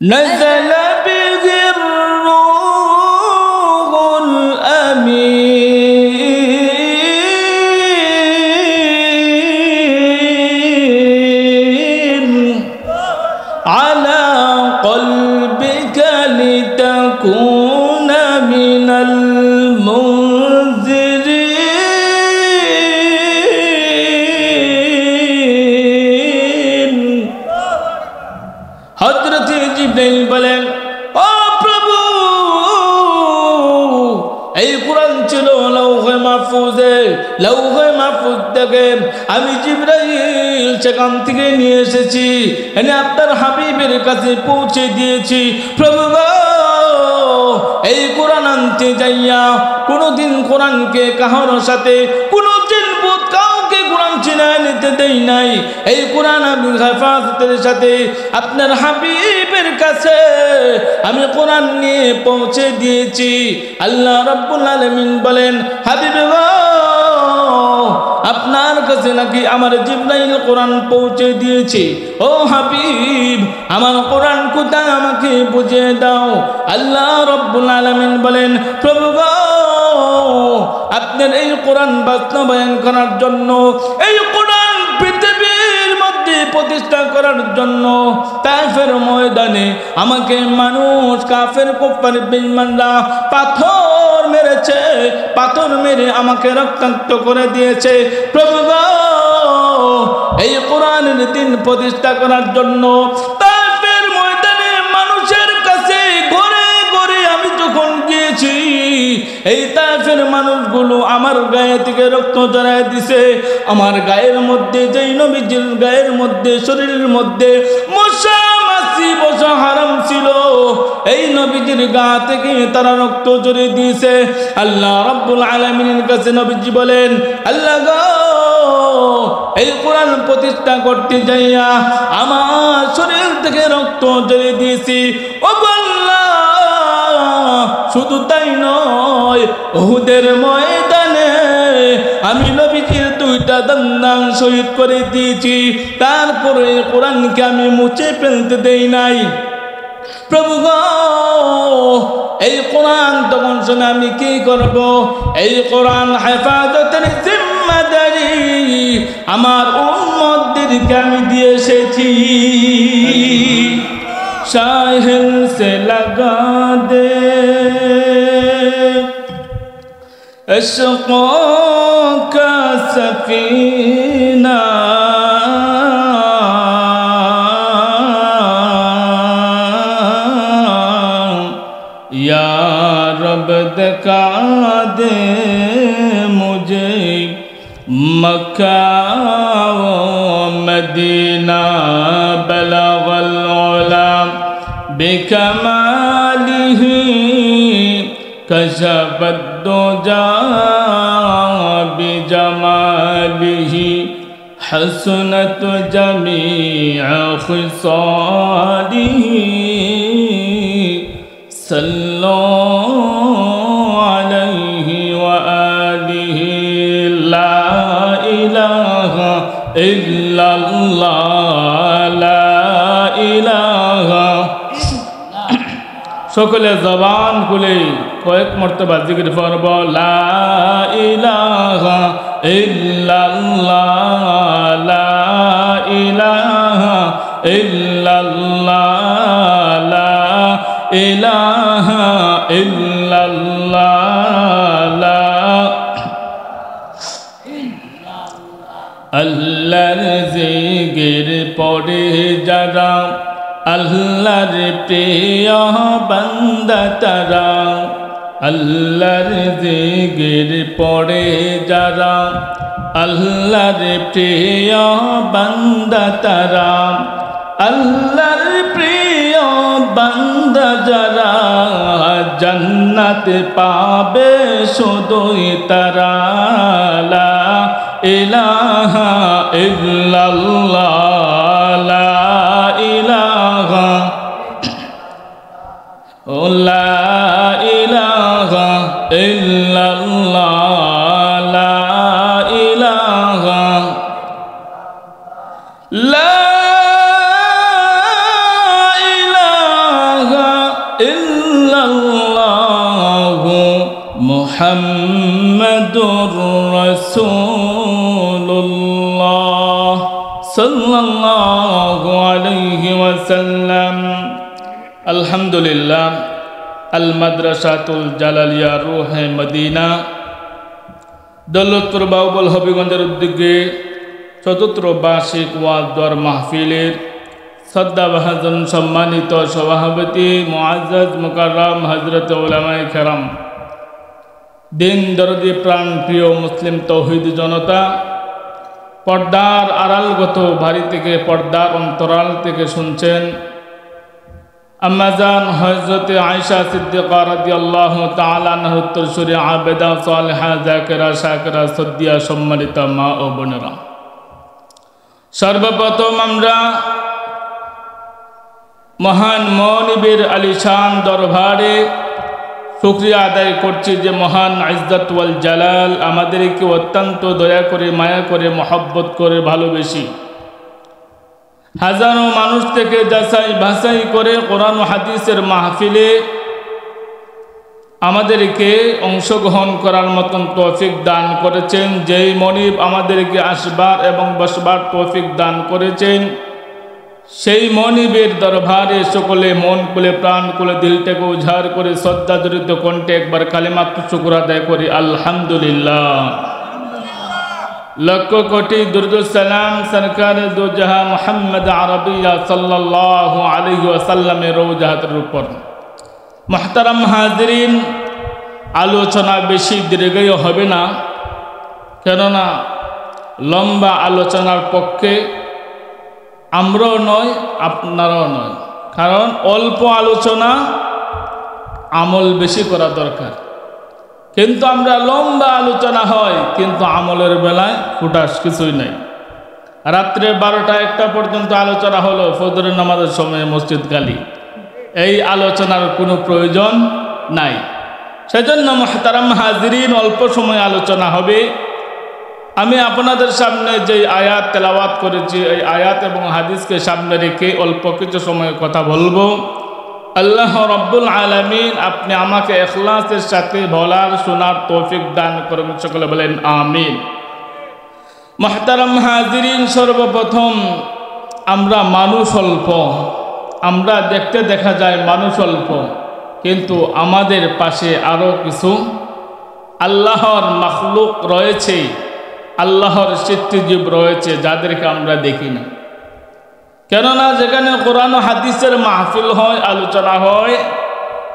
نزل به الروح الأمين على قلبك لتكون من المنذرين حضرت জিবরাইল বলেন ও প্রভু এই কোরআন ছিল লৌহে মাহফুজ থেকে আমি জিবরাইল সেখান থেকে নিয়ে এসেছি এনে আপনার হাবিবের কাছে পৌঁছে দিয়েছি প্রভু এই কোরআন আনতে যাইয়া কোনোদিন কোরআনকে কাহার সাথে কোনো জিনপুত কাউকে কোরআন চিনায় নিতে দেই নাই এই কোরআন আমি হেফাজতের সাথে আপনার হাবিবের কাছে আমি কোরআন নিয়ে পৌঁছে দিয়েছি আল্লাহ রাব্বুল আলামিন বলেন হাবিব আপনার কাছে নাকি আমার জিবরাইল কোরআন পৌঁছে দিয়েছে ও হাবিব আমার কোরআন কোথায় আমাকে বুঝিয়ে দাও আল্লাহ রাব্বুল আলামিন বলেন প্রভু আপনার এই কোরআন বাস্তবায়ন করার জন্য এই কোরআন পৃথিবীর মধ্যে প্রতিষ্ঠা করার জন্য তায়েফের ময়দানে আমাকে মানুষ কাফের কুফার বেঈমানরা পাথর মেরেছে পাথর মেরে আমাকে রক্তাক্ত করে দিয়েছে প্রভু এই কোরআনের দিন প্রতিষ্ঠা করার জন্য তায়েফের ময়দানে মানুষের কাছে ঘরে ঘরে আমি যখন গিয়েছি এই তায়েফের মানুষগুলো আমার গায়ে থেকে রক্ত ঝরায় দিছে আমার গায়ের মধ্যে যেই নবীজির গায়ের মধ্যে শরীরের মধ্যে মশা মাছি বসা হারাম ছিল এই নবীজির গা থেকে তারা রক্ত ঝরিয়ে দিয়েছে আল্লাহ রাব্বুল আলামিনের কাছে নবীজি বলেন আল্লাহ গো এই কোরআন প্রতিষ্ঠা করতে যাইয়া আমার শরীর থেকে রক্ত ঝরিয়ে দিয়েছি ও আল্লাহ শুধু তাই নয় উহুদের ময়দানে আমি নবীজির দুইটা দন্দান শহীদ করে দিয়েছি তারপরে কোরআনকে আমি মুছে ফেলতে দেই নাই প্রভু এই কোরআন তখন শুনে আমি কি করব এই কোরআন হেফাজতের জিম্মাদারি আমার উম্মতদেরকে আমি দিয়ে এসেছি साहिल से लगा दे इश्क़ों का सफीना या रब दिखा दे मुझे मक्का व मदीना बलगल उला बिकमालिही कशफत दुजा बिजमालिही हसनत जमीअ खिसालिही सल्लो अलैहि व आलिहि ला इलाहा इल्लल्लाह ला इलाहा সকলে জবান খুলে কয়েক মর্তবা জিকির করব লা ইলাহা ইল্লাল্লাহ লা ইলাহা ইল্লাল্লাহ লা ইলাহা ইল্লাল্লাহ লা আল্লাহর জিকির পড়ে যারা আল্লাহর প্রিয় বান্দা তারা আল্লাহর জিকির পড়ে যারা আল্লাহর প্রিয় বান্দা তারা আল্লাহর প্রিয় বান্দা যারা জান্নাত পাবে শুধুই তারা লা ইলাহা ইল্লাল্লাহ লা ইলাহা লা ইলাহা ইল্লাল্লাহ লা ইলাহা লা ইলাহা ইল্লাল্লাহু মুহাম্মাদুর রাসূলুল্লাহ সাল্লাল্লাহু আলাইহি ওয়াসাল্লাম। আলহামদুলিল্লাহ, আল মাদ্রাসাতুল জালালিয়া রুহে মদিনা দৌলতপুর বাউবল হবিগঞ্জের উদ্যোগে চতুর্থ বার্ষিক ওয়াজ দোয়ার মাহফিলের শ্রদ্ধাভাজন সম্মানিত সভাপতি মুআজ্জাজ মুকাররম হযরত উলামায়ে কেরাম, দিন দরদি প্রাণ প্রিয় মুসলিম তৌহিদ জনতা, পর্দার আড়ালগত বাড়ি থেকে পর্দার অন্তরাল থেকে শুনছেন আম্মাজান হযরতে আয়েশা সিদ্দিকা রাদিয়াল্লাহু তাআলা আনহা উত্তরসূরি আবেদা সালেহা যাকিরা শাকিরা সদ্দিয়া সম্মানিত মা ও বোনেরা, সর্বপ্রথম আমরা মহান মনিবের আলিশান দরবারে শুকরিয়া আদায় করছি যে মহান ইজ্জত ওয়াল জালাল আমাদেরকে অত্যন্ত দয়া করে মায়া করে মহব্বত করে ভালোবেসে হাজারো মানুষ থেকে যাচাই বাছাই করে কোরআন ও হাদিসের মাহফিলে আমাদেরকে অংশগ্রহণ করার মতন তৌফিক দান করেছেন। যেই মনিব আমাদেরকে আসবার এবং বসবার তৌফিক দান করেছেন, সেই মনিবের দরবারে সকলে মন খুলে প্রাণ খুলে দিলটাকে উজাড় করে শ্রদ্ধা জড়িত কণ্ঠে একবার কালিমাত শুকর আদায় করি আলহামদুলিল্লাহ। লক্ষ কোটি দুরূদ সালাম সরকার দো জাহা মুহাম্মদ আরবিয়া সাল্লাল্লাহু আলাইহি ওয়াসাল্লামের রওজাতের উপর। মুহতারাম হাজিরিন, আলোচনা বেশি দীর্ঘ হবে না, কেননা লম্বা আলোচনার পক্ষে আমরাও নয় আপনারাও নয়, কারণ অল্প আলোচনা আমল বেশি করা দরকার। কিন্তু আমরা লম্বা আলোচনা হয় কিন্তু আমলের বেলায় ফুটাস কিছুই নাই। রাত্রে 12টা-1টা পর্যন্ত আলোচনা হলো, ফজরের নামাজের সময় মসজিদ খালি, এই আলোচনার কোনো প্রয়োজন নাই। সেজন্য মুহতারাম হাজিরিন, অল্প সময় আলোচনা হবে। আমি আপনাদের সামনে যে আয়াত তেলাওয়াত করেছি, এই আয়াত এবং হাদিসকে সামনে রেখে অল্প কিছু সময় কথা বলবো। আল্লাহ রব্বুল আলামিন আপনি আমাকে ইখলাসের সাথে বলার শোনার তৌফিক দান করুন, সকলে বলেন আমিন। মুহতারাম হাজিরিন, সর্বপ্রথম আমরা মানুষ অল্প, আমরা দেখতে দেখা যায় মানুষ অল্প, কিন্তু আমাদের পাশে আরও কিছু আল্লাহর মাখলুক রয়েছে, আল্লাহর সৃষ্টিজীব রয়েছে যাদেরকে আমরা দেখি না। কেননা যেখানে কোরআন ও হাদিসের মাহফিল হয়, আলোচনা হয়,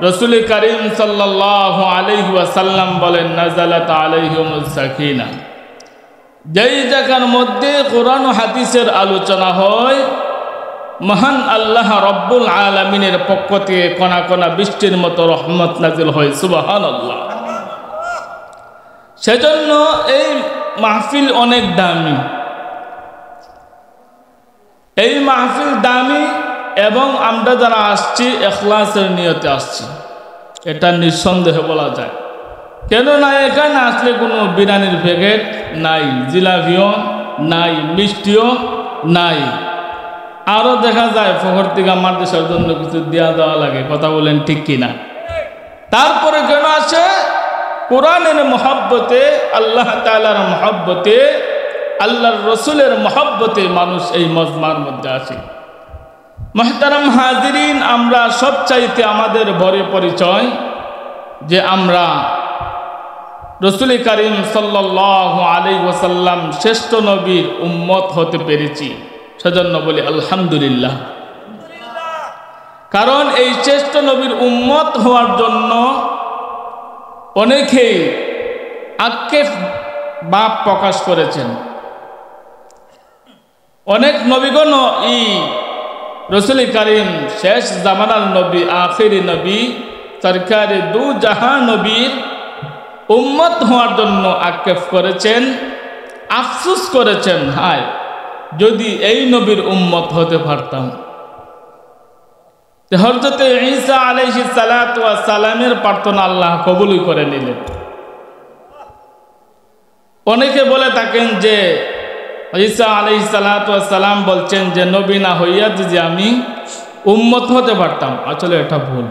রাসূল করিম সাল্লাল্লাহু আলাইহি ওয়াসাল্লাম বলেন নাযালাত আলাইহিমুস সাকিনা। যেই জায়গার মধ্যে কোরআন ও হাদিসের আলোচনা হয়, মহান আল্লাহ রব্বুল আলামিনের পক্ষ থেকে কণা কণা বৃষ্টির মতো রহমত নাজিল হয়, সুবহানাল্লাহ। সেজন্য এই মাহফিল অনেক দামি, এই মাহফিল দামি, এবং আমরা যারা আসছি ইখলাসের নিয়তে আসছি, এটা নিঃসন্দেহে বলা যায়। কেননা এখানে আসলে কোনো বিরিয়ানির প্যাকেট নাই, জিলাপিও নাই, মিষ্টিও নাই, আরও দেখা যায় ফখর থেকে আমার দেশের জন্য কিছু দেওয়া দেওয়া লাগে, কথা বলেন ঠিক কিনা? তারপরে কেন আসে? কোরআনের মহব্বতে, আল্লাহ তাআলার মহব্বতে, আল্লাহর রসুলের মহব্বতে মানুষ এই মজমার মধ্যে আসে। মুহতারাম হাজিরিন, আমরা সবচাইতে আমাদের বড় পরিচয় যে আমরা রাসূল করিম সাল্লাল্লাহু আলাইহি ওয়াসাল্লাম শ্রেষ্ঠ নবীর উম্মত হতে পেরেছি। সেজন্য বলি আলহামদুলিল্লাহ। কারণ এই শ্রেষ্ঠ নবীর উম্মত হওয়ার জন্য অনেকেই আক্ষেপ ভাব প্রকাশ করেছেন। অনেক নবীগণ রাসূল করিম শেষ জামানার নবী, আখিরি নবী, সরকারে দু জাহান নবীর উম্মত হওয়ার জন্য আক্ষেপ করেছেন, আফসোস করেছেন, হায় যদি এই নবীর উম্মত হতে পারতাম। হযরত ঈসা আলাইহিস সালাতু ওয়াস সালামের প্রার্থনা আল্লাহ কবুলই করে নিলেন। অনেকে বলে থাকেন যে ঈসা আলাইহিস সালাতু ওয়াস সালাম বলছেন যে নবী না হইয়া যদি আমি উম্মত হতে পারতাম, আসলে এটা ভুল।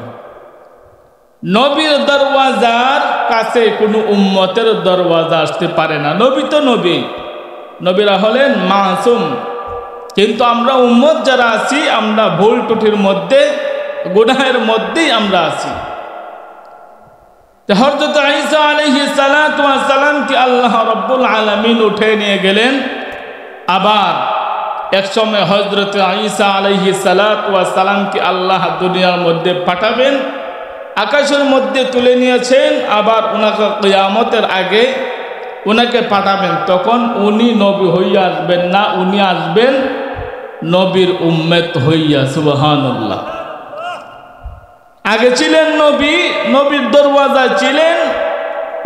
নবীর দরওয়াজার কাছে কোনো উম্মতের দরওয়াজা আসতে পারে না। নবী তো নবী, নবীরা হলেন মাসুম, কিন্তু আমরা উম্মত যারা আছি আমরা ভুল ত্রুটির মধ্যে, গুনাহের মধ্যেই আমরা আছি। হযরত ঈসা আলাইহিস সালাতু ওয়াস সালামকে আল্লাহ রাব্বুল আলামিন উঠে নিয়ে গেলেন। আবার এক সময় হযরত ঈসা আলাইহিস সালাতু ওয়াস সালামকে আল্লাহ দুনিয়ার মধ্যে পাঠাবেন, আকাশের মধ্যে তুলে নিয়েছেন। আবার ওনাকে কিয়ামতের আগে ওনাকে পাঠাবেন, তখন উনি নবী হইয়া আসবেন না, উনি আসবেন নবীর উম্মত হইয়া। সুবহানাল্লাহ। আগে ছিলেন নবী, নবীর দরওয়াজা ছিলেন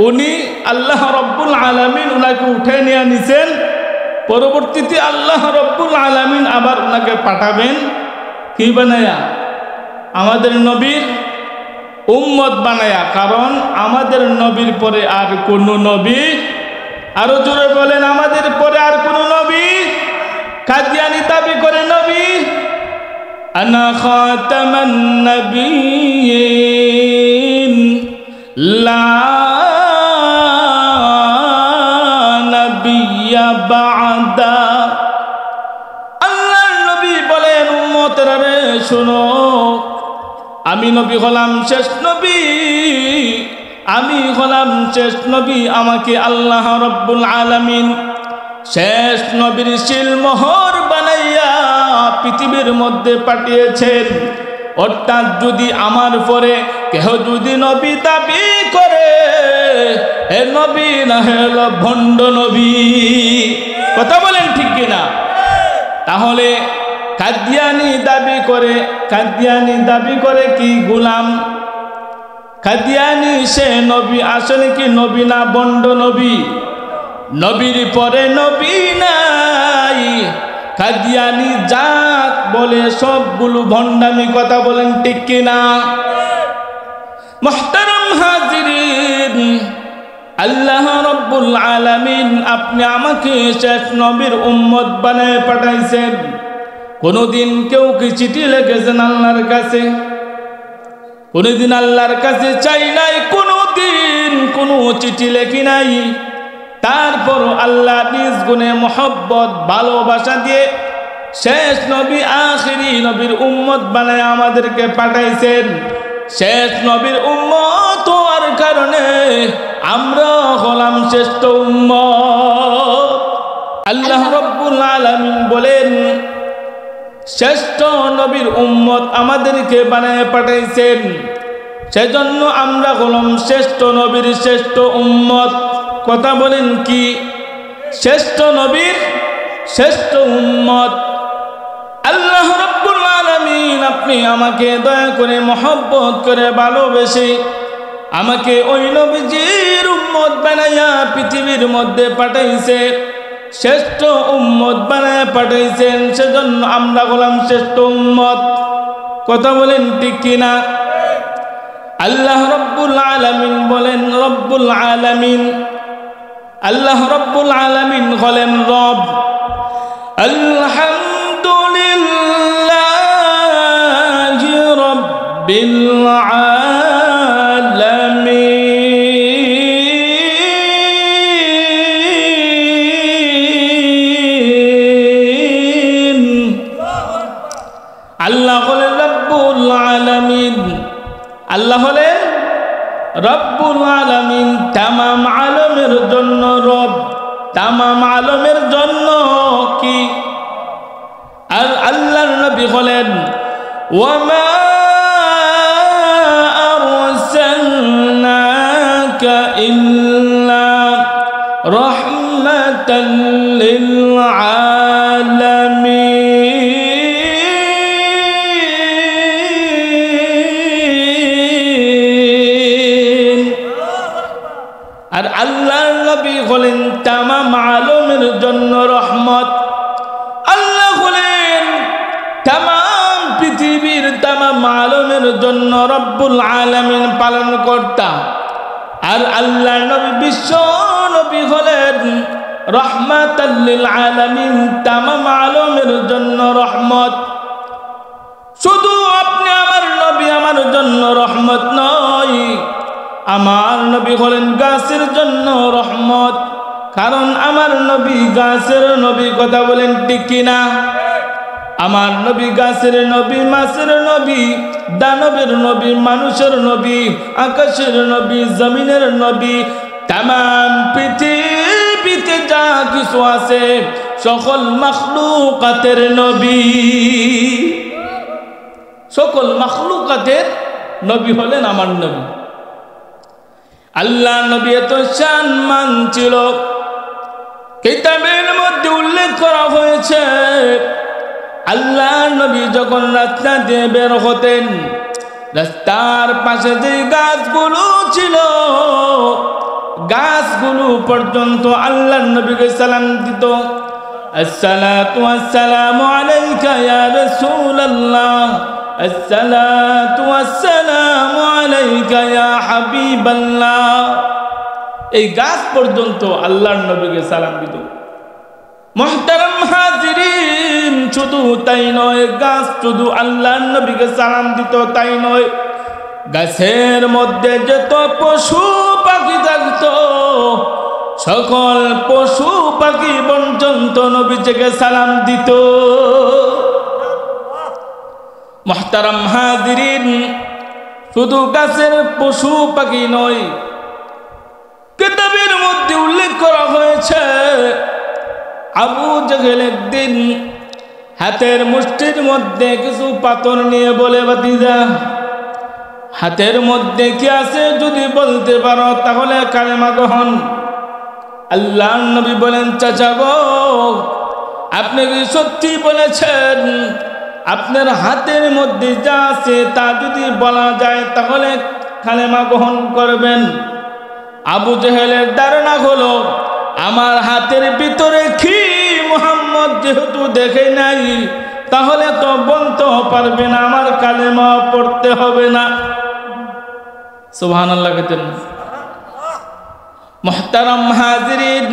উনি, আল্লাহ রাব্বুল আলামিন উনাকে উঠে নিয়ে নিছেন। পরবর্তীতে আল্লাহ রাব্বুল আলামিন আবার ওনাকে পাঠাবেন কি বানায়া? আমাদের নবীর উম্মত বানায়া। কারণ আমাদের নবীর পরে আর কোন নবী, আরো জোরে বলেন, আমাদের পরে আর কোন নবী। কাদিয়ানী দাবি করে নবী, আনা খাতামান নবিয়্যিন লা নবিয়্যা বা'দা। আল্লাহর নবী বলেন, উম্মতেরা রে শোনো, আমি নবী হলাম শেষ নবী, আমি হলাম শেষ নবী। আমাকে আল্লাহ রাব্বুল আলামিন শেষ নবীর সিলমোহর বানাইয়া পৃথিবীর মধ্যে পাঠিয়েছেন। অর্থাৎ যদি আমার পরে কেহ যদি নবী দাবি করে, এ নবী না হলো ভণ্ড নবী। কথা বলেন ঠিক কিনা? তাহলে কাদিয়ানী দাবি করে, কাদিয়ানী দাবি করে কি গোলাম? কাদিয়ানী সে নবী, আসলে কি নবী না ভণ্ড নবী? নবীর পরে নবী নাই। কাদিয়ানী জাত বলে সবগুলো ভণ্ডামি। কথা বলেন ঠিক কিনা? মুহতারাম হাজিরিন, আল্লাহ রাব্বুল আলামিন আপনি আমাকে শেষ নবীর উম্মত বানায় পাঠাইছেন। কোনদিন কেউ কি চিঠি লিখেছেন আল্লাহর কাছে? কোনদিন আল্লাহর কাছে চাই নাই, কোনদিন কোনো চিঠি লেখি নাই। তারপর আল্লাহ নিজ গুণে মহব্বত ভালোবাসা দিয়ে শেষ নবী, আখিরি নবীর উম্মত বানায় আমাদেরকে পাঠাইছেন। শেষ নবীর উম্মত হওয়ার কারণে আমরা হলাম শ্রেষ্ঠ উম্মত। আল্লাহ রাব্বুল আলামিন বলেন, শ্রেষ্ঠ নবীর উম্মত আমাদেরকে বানায় পাঠাইছেন, সেজন্য আমরা হলাম শ্রেষ্ঠ নবীর শ্রেষ্ঠ উম্মত। কথা বলেন কি? শ্রেষ্ঠ নবীর শ্রেষ্ঠ উম্মত। আল্লাহ রাব্বুল আলামিন আপনি আমাকে দয়া করে মহব্বত করে ভালোবেসে আমাকে ওই নবীজির উম্মত বানাইয়া পৃথিবীর মধ্যে পাঠাইছে, শ্রেষ্ঠ উম্মত বানায় পাঠাইছেন, সেজন্য আমরা হলাম শ্রেষ্ঠ উম্মত। কথা বলেন ঠিক কিনা? আল্লাহ রাব্বুল আলামিন বলেন, রব্বুল আলামিন, আল্লাহ রাব্বুল আলামিন হলেন রব। আলহামদুলিল্লাহি রাব্বিল আলামিন। আল্লাহ হলেন রব্বুল আলামিন, আল্লাহ হলেন রব্বুল আলামিন। তামাম আলমের জন্য রব, তামাম আলমের জন্য কি? আর আল্লাহর নবী হলেন, ওয়ামা আরসালনাকা ইল্লা রাহমাতাল লিল আলামিন। আর আল্লাহর নবী হলেন তামাম আলমের জন্য রহমত। আল্লাহ হলেন তামাম পৃথিবীর তামাম আলমের জন্য রব্বুল আলামিন পালন কর্তা। আর আল্লাহর নবী বিশ্ব নবী হলেন রহমাতাল লিল আলামিন, তামাম আলমের জন্য রহমত। শুধু আপনি আমার নবী আমার জন্য জন্য রহমত নয়, আমার নবী হলেন গাছের জন্য রহমত। কারণ আমার নবী গাছের নবী, কথা বলেন ঠিক কিনা? আমার নবী গাছের নবী, মাছের নবী, দানবের নবী, মানুষের নবী, আকাশের নবী, জমিনের নবী, তামাম পৃথিবীতে যা কিছু আছে সকল মাখলুকাতের নবী। সকল মাখলুকাতের নবী হলেন আমার নবী। আল্লাহ নবী এত সম্মান ছিল, কিতাবের মধ্যে উল্লেখ করা হয়েছে আল্লাহ নবী যখন রাস্তা দিয়ে বের হতেন, রাস্তার পাশে যে গাছগুলো ছিল গাছগুলো পর্যন্ত আল্লাহ নবীকে সালাম দিত। আসসালাতু ওয়াসসালামু আলাইকা ইয়া রাসূলুল্লাহ, আসসালাতু ওয়াসসালামু আলাইকা ইয়া হাবিবাল্লাহ। এই গাছ পর্যন্ত আল্লাহর নবীকে সালাম দিত। মুহতারাম হাজিরিন, শুধু তাই নয়, গাছ শুধু আল্লাহর নবীকে সালাম দিত তাই নয়, গাছের মধ্যে যত পশু পাখি থাকত সকল পশু পাখি পর্যন্ত নবীজিকে সালাম দিত। মুহতারাম হাজিরিন, শুধু গাছের পশু পাখি নয়, কিতাবের মধ্যে উল্লেখ করা হয়েছে আবু জেহেল একদিন হাতের মুষ্টির মধ্যে কিছু পাথর নিয়ে বলে, ভাতিজা হাতের মধ্যে কি আছে যদি বলতে পারো তাহলে কালেমা গ্রহণ। আল্লাহর নবী বলেন, চাচা গো, আপনি কি সত্যি বলেছেন? আপনার হাতের মধ্যে যা আছে তা যদি বলা যায় তাহলে কালেমা গ্রহণ করবেন। আবু জেহেলের ধারণা হলো আমার হাতের ভিতরে কি মুহাম্মদ যেহেতু দেখে নাই তাহলে তো বলতে পারবে না, আমার কালেমা পড়তে হবে না। সুবহানাল্লাহ কেতেন। মুহতারাম হাজিরিন,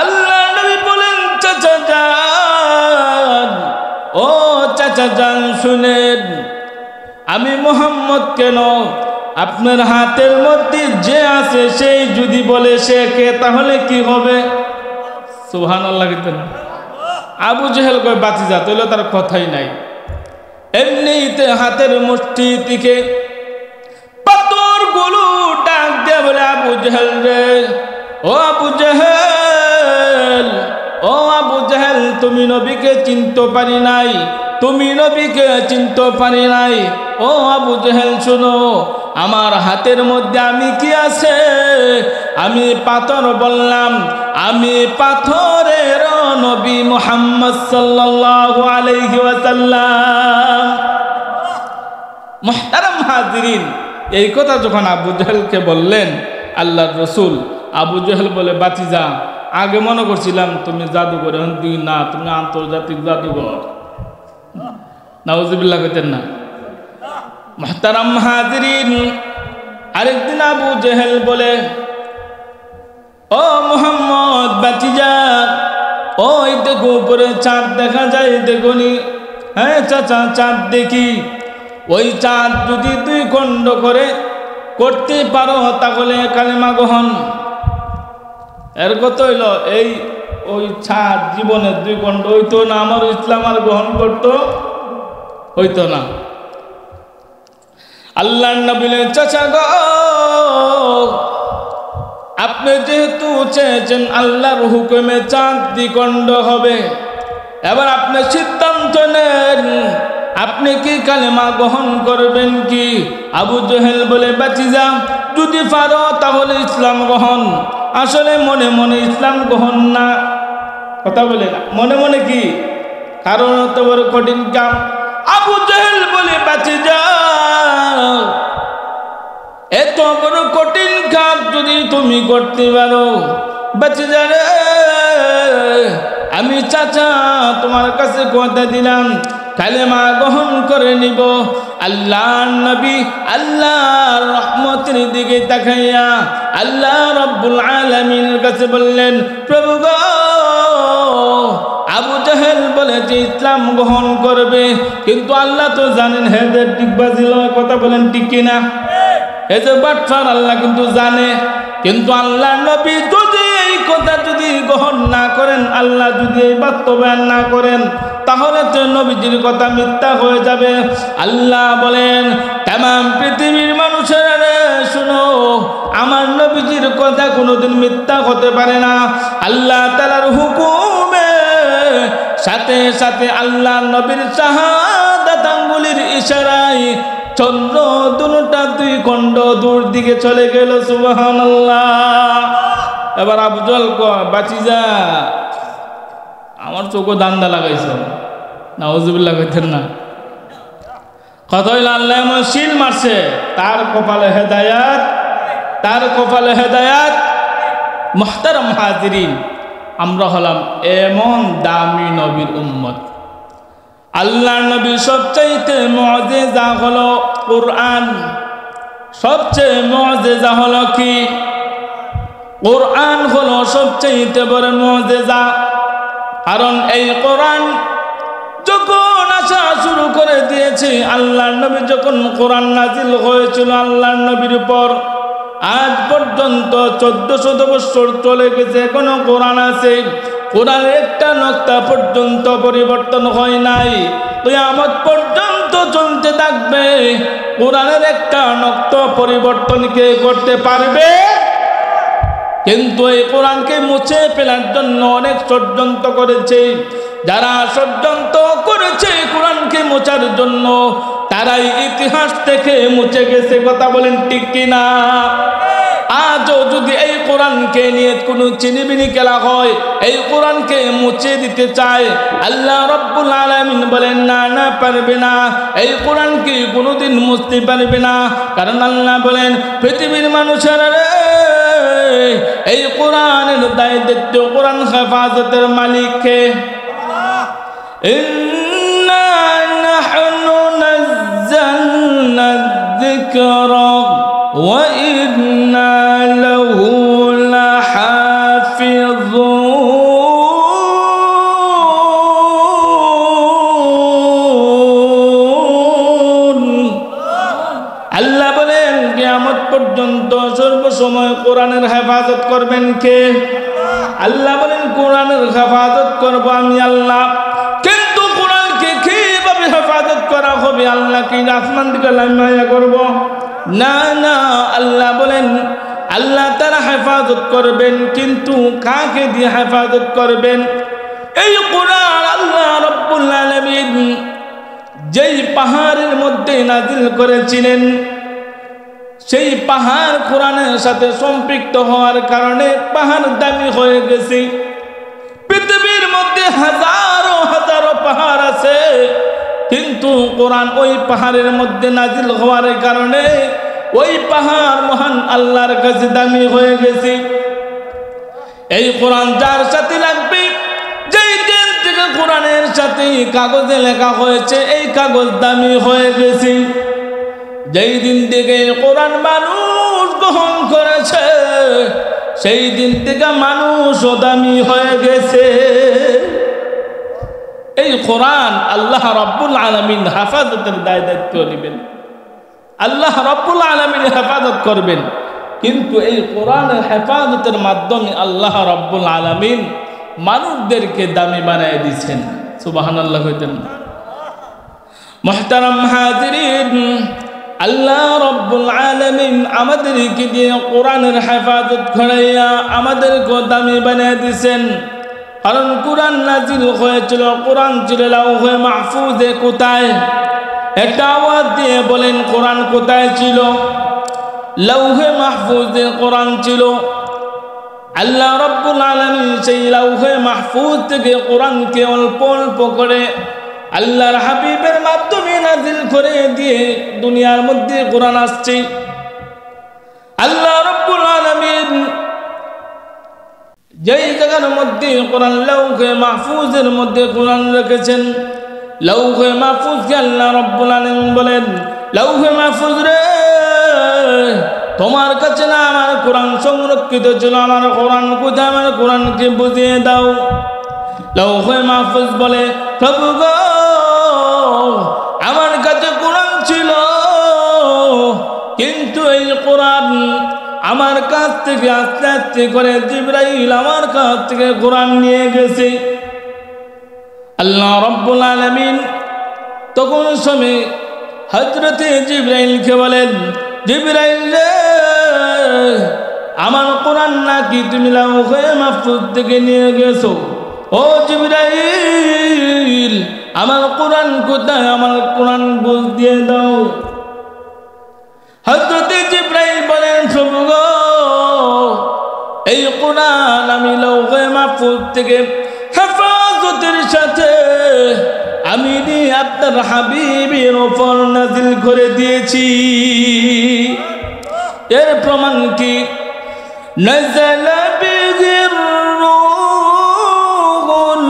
আল্লাহ নবী বলেন, চাচা যান, ও চাচা যান শুনেন, আমি মুহাম্মদ কেন, আপনার হাতের মধ্যে যে আছে সেই যদি বলে সে কে তাহলে কি হবে? সুবহানাল্লাহ কেতেন। আবু জেহেল কয়, বাতিজা তাইলে তার কথাই নাই। এমনিতে হাতের মুষ্টি থেকে পাথরগুলো ডাক দিয়ে বলে, আবু জেহেল রে, ও আবু জেহেল, ও আবু জেহেল, তুমি নবীকে চিনতে পারি নাই, তুমি নবীকে চিনতে পারি নাই। ও আবু জেহেল শুনো, আমার হাতের মধ্যে আমি কি আছে? আমি পাথর বললাম, আমি পাথরের নবী মুহাম্মদ সাল্লাল্লাহু আলাইহি ওয়াসাল্লাম। মুহতারাম হাজিরিন, এই কথা যখন আবু জেহেলকে বললেন আল্লাহর রাসূল, আবু জেহেল বলে, বাতিজা আগে মনে করছিলাম তুমি জাদুঘর, এখন তুই না, তুমি আন্তর্জাতিক জাদুঘর। নাউজুবিল্লাহ কইতেন না। মুহতারাম হাজিরিন, আরেকদিন আবু জেহেল বলে, ও মুহাম্মদ বাতিজা, ওই দেখো উপরে চাঁদ দেখা যায়, দেখুনি? হ্যাঁ চাচা, চাঁদ দেখি। ওই চাঁদ যদি 2 খণ্ড করে করতে পারো তাহলে কালেমা গ্রহণ। এর কত হইল, এই ওই চাঁদ জীবনের 2 খণ্ড হইতো না, আমার ইসলাম আর গ্রহণ করতো হইতো না। আল্লাহর নবী বলেন, চাচা গো, আপনি যেহেতু চেয়েছেন আল্লাহর হুকুমে চাঁদ 2 খণ্ড হবে, এবার আপনি সিদ্ধান্ত নেন আপনি কি কালেমা গ্রহণ করবেন কি? আবু জেহেল বলে, বাতিজা যদি পারো তাহলে ইসলাম গ্রহণ। আসলে মনে মনে ইসলাম গ্রহণ না, কথা বলে না, মনে মনে কি? কারণ তো বড় কঠিন কাম। আবু জেহেল বলে, বাতিজা এত বড় কঠিন কাজ যদি তুমি করতে পারো, বাতিজা রে, আমি চাচা তোমার কাছে কথা দিলাম, কালেমা গ্রহণ করে নিব। আল্লাহর নবী আল্লাহর রহমতের দিকে তাকাইয়া আল্লাহ রাব্বুল আলামিনের কাছে বললেন, প্রভু গো, আবু জাহেল বলে যে ইসলাম গ্রহণ করবে, কিন্তু আল্লাহ তো জানেন হেদের টিকবাজি লয়, কথা বলেন ঠিক কিনা? এই যে বাটফার আল্লাহ কিন্তু জানে, কিন্তু আল্লাহ নবী যদি এই কথা যদি গ্রহণ না করেন, আল্লাহ যদি এই বাস্তবায়ন না করেন, তাহলে তো নবীজির কথা মিথ্যা হয়ে যাবে। আল্লাহ বলেন তামাম পৃথিবীর মানুষেরা শুনো, আমার নবীজির কথা কোনোদিন মিথ্যা হতে পারে না। আল্লাহ তাআলার হুকুমে সাথে সাথে আল্লাহ নবীর শাহাদাত আঙ্গুলের ইশারায় চন্দ্র দুটা দুই খণ্ড দূর দিকে চলে গেল। সুবহানাল্লাহ। এবার আবু জাহেল কয় বাঁচি যা, আমার চোখে দান্দা লাগাইছ, নাউজুবিল্লাহ কইতেন না। কথা হইল আল্লাহ এমন শিল মারছে, তার কপালে হেদায়াত, তার কপালে হেদায়াত। মুহতারাম হাজিরিন, আমরা হলাম এমন দামি নবীর উম্মত। আল্লাহ নবী সবচাইতে মুআজিজা হলো কোরআন। সবচেয়ে মুআজিজা হলো কি? কোরআন হলো সবচাইতে বড় মুআজিজা। কারণ এই কোরআন যখন আসা শুরু করে দিয়েছে, আল্লাহ নবী যখন কোরআন নাজিল হয়েছিল আল্লাহর নবীর উপর, আজ পর্যন্ত 1400 বছর চলে গেছে, এখনো কোরআন আছে। কোরআনের একটা নকতা পর্যন্ত পরিবর্তন হয় নাই, কিয়ামত পর্যন্ত চলতে থাকবে। কোরআনের একটা নকতা পরিবর্তন কে করতে পারবে? কিন্তু এই কোরআনকে মুছে ফেলার জন্য অনেক ষড়যন্ত্র করেছে। যারা ষড়যন্ত্র করেছে কোরআনকে মোছার জন্য, তারাই ইতিহাস থেকে মুছে গেছে। কথা বলেন ঠিক কিনা? আজও যদি এই কোরআনকে নিয়ে কোনো চিনিবিনি খেলা হয়, এই কোরআনকে মুছে দিতে চায়, আল্লাহ রাব্বুল আলামিন বলেন না, না পারবে না। এই কোরআনকে কোনোদিন মুছতে পারবে না। কারণ আল্লাহ বলেন পৃথিবীর মানুষেরা এই কোরআনের দায়িত্ব, কোরআন হেফাজতের মালিক কে? ইন্না নাহনু নাযালনা যিকরা ওয়া ইন্না লাহু লাহাফিযুন। আল্লাহ বলেন কিয়ামত পর্যন্ত সর্বসময় কোরআনের হেফাজত করবেন কে? আল্লাহ বলেন কোরআনের হেফাজত করব আমি আল্লাহ। কিন্তু কোরআনকে কিভাবে হেফাজত করা হবে? আল্লাহ কি আসমান থেকে নামায়া করব? না না, আল্লাহ বলেন আল্লাহ তাআলা হেফাজত করবেন, কিন্তু কাকে দিয়ে হেফাজত করবেন? এই কোরআন আল্লাহ রাব্বুল আলামিন যেই পাহাড়ের মধ্যে নাজিল করেছিলেন, সেই পাহাড় কোরআনের সাথে সম্পৃক্ত হওয়ার কারণে পাহাড় দামি হয়ে গেছে। পৃথিবীর মধ্যে হাজারো হাজারো পাহাড় আছে, কিন্তু কোরআন ওই পাহাড়ের মধ্যে নাজিল হওয়ার কারণে ওই পাহাড় মহান আল্লাহর কাছে দামি হয়ে গেছে। এই কোরআন যার সাথে লাগবে, যেই দিন থেকে কোরআনের সাথে কাগজে লেখা হয়েছে, এই কাগজ দামি হয়ে গেছে। যেই দিন থেকে কোরআন মানুষ গ্রহণ করেছে, সেই দিন থেকে মানুষ দামি হয়ে গেছে। এই কোরআন আল্লাহ রাব্বুল আলামিন হেফাজতের দায়িত্ব নেবেন, আল্লাহ রাব্বুল আলামিন হেফাজত করবেন। কিন্তু এই কোরআনের হেফাজতের মাধ্যমে আল্লাহ রাব্বুল আলামিন মানুষদেরকে দামি বানিয়ে দিয়েছেন। সুবহানাল্লাহ কইতেন। মুহতারাম হাজিরিন, আল্লাহ রাব্বুল আলামিন আমাদেরকে দিয়ে কোরআনের হেফাজত করাইয়া আমাদেরকে দামি বানিয়ে দিয়েছেন। কারণ কোরআন নাজিল হয়েছিল, কোরআন ছিল লাউহে মাহফুজে। কোথায়? একটা আওয়াজ দিয়ে বলেন কোরআন কোথায় ছিল? লাউহে মাহফুজে কোরআন ছিল। আল্লাহ রাব্বুল আলামিন সেই লাউহে মাহফুজ থেকে কোরআনকে অল্প অল্প করে আল্লাহর হাবিবের মাধ্যমে নাজিল করে দিয়ে দুনিয়ার মধ্যে কোরআন আসছে। আল্লাহ রাব্বুল আলামিন যেই জায়গার মধ্যে কোরআন লাউহে মাহফুজের মধ্যে কোরআন রেখেছেন, লাউহে মাহফুজকে আল্লাহ রাব্বুল আলামিন বলেন, লাউহে মাহফুজ রে, তোমার কাছে না আমার কোরআন সংরক্ষিত ছিল, আমার কোরআন কোথায়? আমার কোরআনকে বুঝিয়ে দাও। লৌহে মাহফুজ বলে প্রভু গো আমার কাছে কোরআন ছিল, কিন্তু এই কোরআন আমার কাছ থেকে আস্তে আস্তে করে জিবরাইল আমার কাছ থেকে কোরআন নিয়ে গেছে। আল্লাহ রাব্বুল আলামিন তখন সময় হযরতে জিবরাইলকে বলেন, জিবরাইল রে, আমার কোরআন নাকি তুমি লাউহে মাহফুজ থেকে নিয়ে গেছো? ও জিবরাইল, আমার কোরআন কোথায়? আমার কোরআন বুঝ দিয়ে দাও। হযরতে জিবরাইল বলেন, প্রভু গো এই কোরআন আমি লাউহে মাহফুজ থেকে হেফাজতের সাথে আমি আপনার হাবিবের উপর নাজিল করে দিয়েছি। এর প্রমাণ কি? নাযালা বিহির রূহুল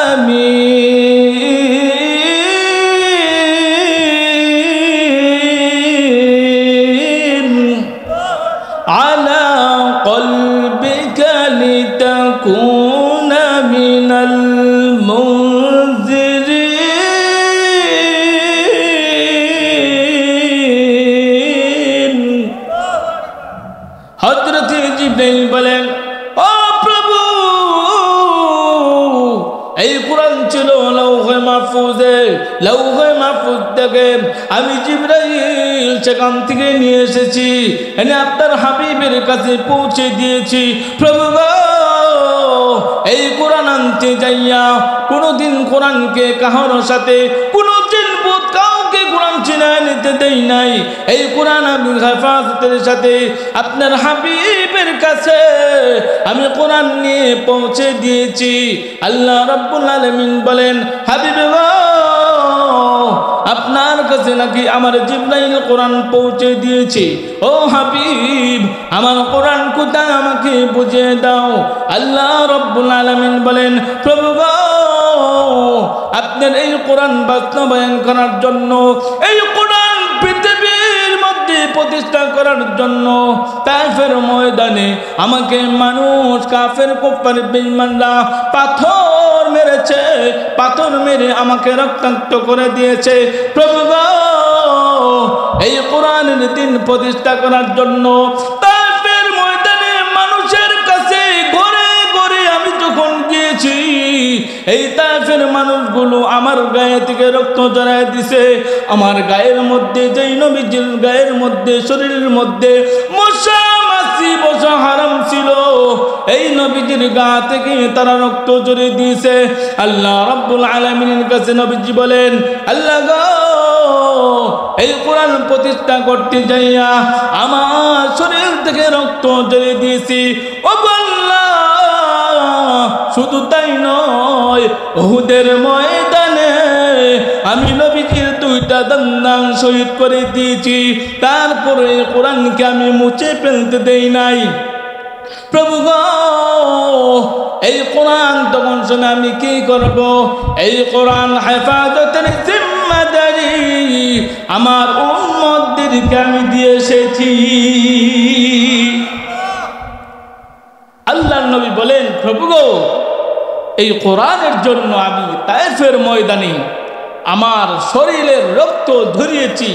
আমিন আলা কলবিকা লিতাকুনা মিনাল মুনজিরিন। হযরত জিবরাইল বলেন, ও প্রভু, এই কোরআন ছিল লাউহে মাহফুজে, লাউহে মাহফুজ থেকে আমি জিবরাইল সেখান থেকে নিয়ে এসেছি, এনে আপনার হাবিবের কাছে পৌঁছে দিয়েছি। প্রভু গো এই কোরআন আনতে যাইয়া কোনোদিন কোরআনকে কাহার সাথে কোনো জিনবুত কাউকে কোরআন ছিনায় নিতে দেই নাই। এই কোরআন আমি হেফাজতের সাথে আপনার হাবিবের কাছে আমি কোরআন নিয়ে পৌঁছে দিয়েছি। আল্লাহ রাব্বুল আলামিন বলেন, হাবিব গো আপনার কাছে নাকি আমার জিবরাইল কোরআন পৌঁছে দিয়েছে। ও হাবিব, আমার কোরআন কোথায় আমাকে বুঝিয়ে দাও। আল্লাহ রাব্বুল আলামিন বলেন, প্রভু গো আপনার এই কোরআন বাস্তবায়ন করার জন্য, এই কোরআন পৃথিবীর মধ্যে প্রতিষ্ঠা করার জন্য তায়েফের ময়দানে আমাকে মানুষ কাফের কুফার বেঈমানরা পাথর মেরেছে, পাথর মেরে আমাকে রক্তাক্ত করে দিয়েছে। প্রভু গো এই কোরআনের দিন প্রতিষ্ঠা করার জন্য তায়েফের ময়দানে মানুষের কাছে ঘরে ঘরে আমি যখন গিয়েছি, এই তায়েফের মানুষগুলো আমার গায়ে থেকে রক্ত ঝরায় দিছে। আমার গায়ের মধ্যে, যেই নবীজির গায়ের মধ্যে, শরীরের মধ্যে মশা মাছি বসা হারাম ছিল, এই নবীজির গা থেকে তারা রক্ত ঝরিয়ে দিয়েছে। আল্লাহ রাব্বুল আলামিনের কাছে নবীজি বলেন, আল্লাহ গো এই কোরআন প্রতিষ্ঠা করতে যাইয়া আমার শরীর থেকে রক্ত ঝরিয়ে দিয়েছি। ও আল্লাহ, শুধু তাই নয়, উহুদের ময়দানে আমি নবীজির দুইটা দন্দান শহীদ করে দিয়েছি, তারপরে কোরআনকে আমি মুছে ফেলতে দেই নাই। প্রভু গো এই কোরআন তখন শুনে আমি কি করব? এই কোরআন হেফাজতের জিম্মাদারি আমার উম্মতদেরকে আমি দিয়ে এসেছি। আল্লাহর নবী বলেন, প্রভু গো এই কোরআনের জন্য আমি তায়েফের ময়দানে আমার শরীরের রক্ত ঝরিয়েছি,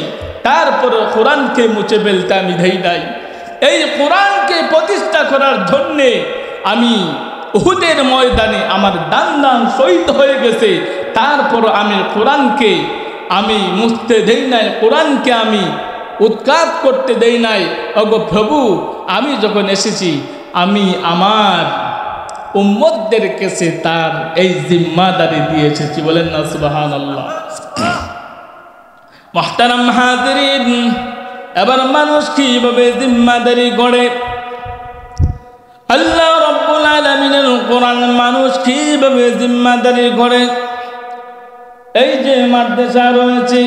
তারপরে কোরআনকে মুছে ফেলতে আমি দেই নাই। এই কোরআনকে প্রতিষ্ঠা করার জন্যে আমি উহুদের ময়দানে আমার দান শহীদ হয়ে গেছে, তারপর আমি কোরআনকে আমি মুছতে দেই নাই, কোরআনকে আমি উৎখাত করতে দেই নাই। ওগো প্রভু, আমি যখন এসেছি আমি আমার উম্মতদের কাছে তার এই জিম্মাদারি দিয়ে এসেছি। বলেন না সুবহানাল্লাহ। মুহতারাম হাজিরিন, এবার মানুষ কিভাবে জিম্মাদারি গড়ে? আল্লাহ রাব্বুল আলামিনের কোরআন মানুষ কিভাবে জিম্মাদারি গড়ে? এই যে মাদ্রাসা রয়েছে,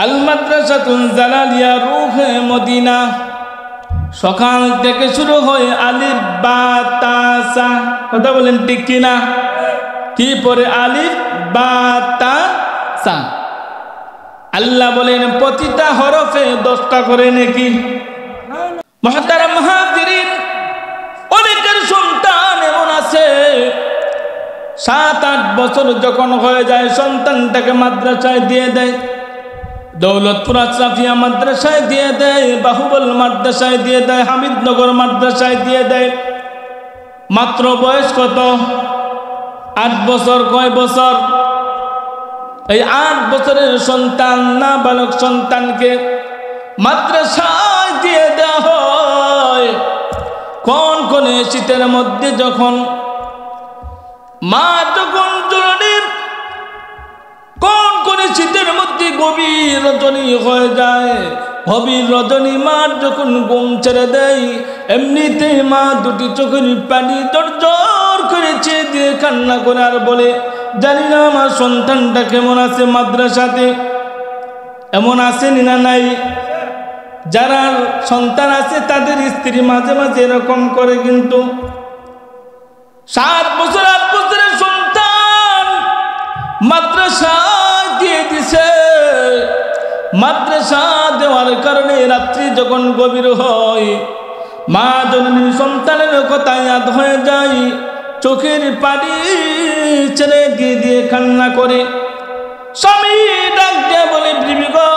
আল মাদ্রাসাতুল জালালিয়া রূহে মদিনা, সকাল থেকে শুরু হয় আলিফ বা তা সা। কথা বলেন ঠিক কিনা? কি পরে? আলিফ বা তা সা। আল্লাহ বলেন প্রতিটা হরফে 10টা করে নাকি। মুহতারাম হাজিরিন, অনেকের সন্তান এমন 7-8 বছর যখন হয়ে যায় সন্তানটাকে মাদ্রাসায় দিয়ে দেয়। দৌলতপুর আশরাফিয়া মাদ্রাসায় দিয়ে দেয়, বাহুবল মাদ্রাসায় দিয়ে দেয়, হামিদনগর মাদ্রাসায় দিয়ে দেয়। মাত্র বয়স কত? 8 বছর। কয় বছর? এই 8 বছরের সন্তান, নাবালক সন্তানকে মাদ্রাসায় দিয়ে দেওয়া হয়। কোন কোন শীতের মধ্যে যখন মা যখন জননীর কোন কোন শীতের মধ্যে গভীর রজনী হয়ে যায়, গভীর রজনী মার যখন ঘুম ছেড়ে দেয়, এমনিতে মা দুটি চোখের পানি জর্জর করে চেয়ে দিয়ে কান্না করে আর বলে, জানি না আমার সন্তানটা কেমন আছে মাদ্রাসাতে। এমন আসেনি না নাই? যারা সন্তান আছে তাদের স্ত্রী মাঝে মাঝে এরকম করে। কিন্তু 7 বছর 8 বছরের সন্তান মাদ্রাসা দিয়ে দিছে। মাদ্রাসা দেওয়ার কারণে রাত্রি যখন গভীর হয়, মা জননী সন্তানের কথা ইয়াদ হয়ে যায়, চোখের পানি ছেড়ে দিয়ে দিয়ে কান্না করে। স্বামী ডাক দিয়ে বলে, বিবি গো,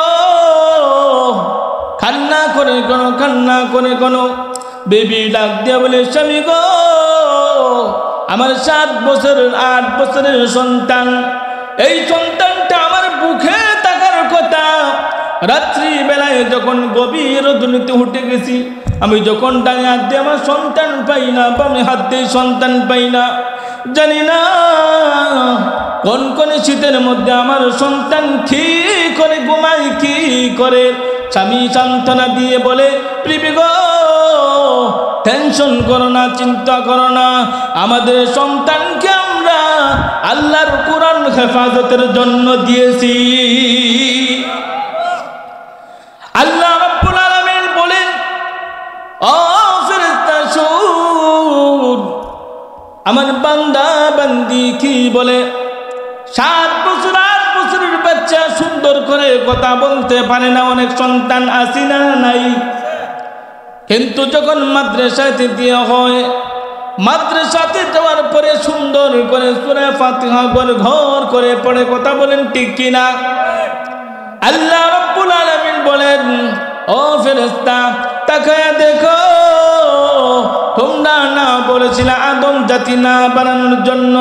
কান্না করে কোন, কান্না করে কোন। বেবি ডাক দিয়ে বলে, স্বামী গো, আমার 7 বছরের 8 বছরের সন্তান, এই সন্তানটা আমার বুকে থাকার কথা। রাত্রি বেলায় যখন গভীর রজনীতে উঠে গেছি, আমি যখন ডানে হাত দিয়ে আমার সন্তান পাই না, বামে হাত দিয়ে সন্তান পাই না। জানি না কোন কোন শীতের মধ্যে আমার সন্তান কি করে ঘুমায়, কি করে। স্বামী সান্ত্বনা দিয়ে বলে, প্রিবি গো, টেনশন করো না, চিন্তা করো না, আমাদের সন্তানকে আমরা আল্লাহর কুরআন হেফাজতের জন্য দিয়েছি। আল্লাহ রাব্বুল আলামিন বলেন, ও ফেরেশতা শুন, আমার বান্দা বান্দি কি বলে। 7 বছর 8 বছরের বাচ্চা সুন্দর করে কথা বলতে পারে না, অনেক সন্তান আসি না নাই। কিন্তু যখন মাদ্রাসাতে দেওয়া হয়, মাদ্রাসাতে যাওয়ার পরে সুন্দর করে সূরা ফাতিহা ঘর করে পড়ে, কথা বলেন ঠিক কিনা? আল্লাহ রাব্বুল আলামিন বলেন, ও ফেরেশতা তাকায়া দেখো, তোমরা না বলেছিলে আদম জাতি না বানানোর জন্য?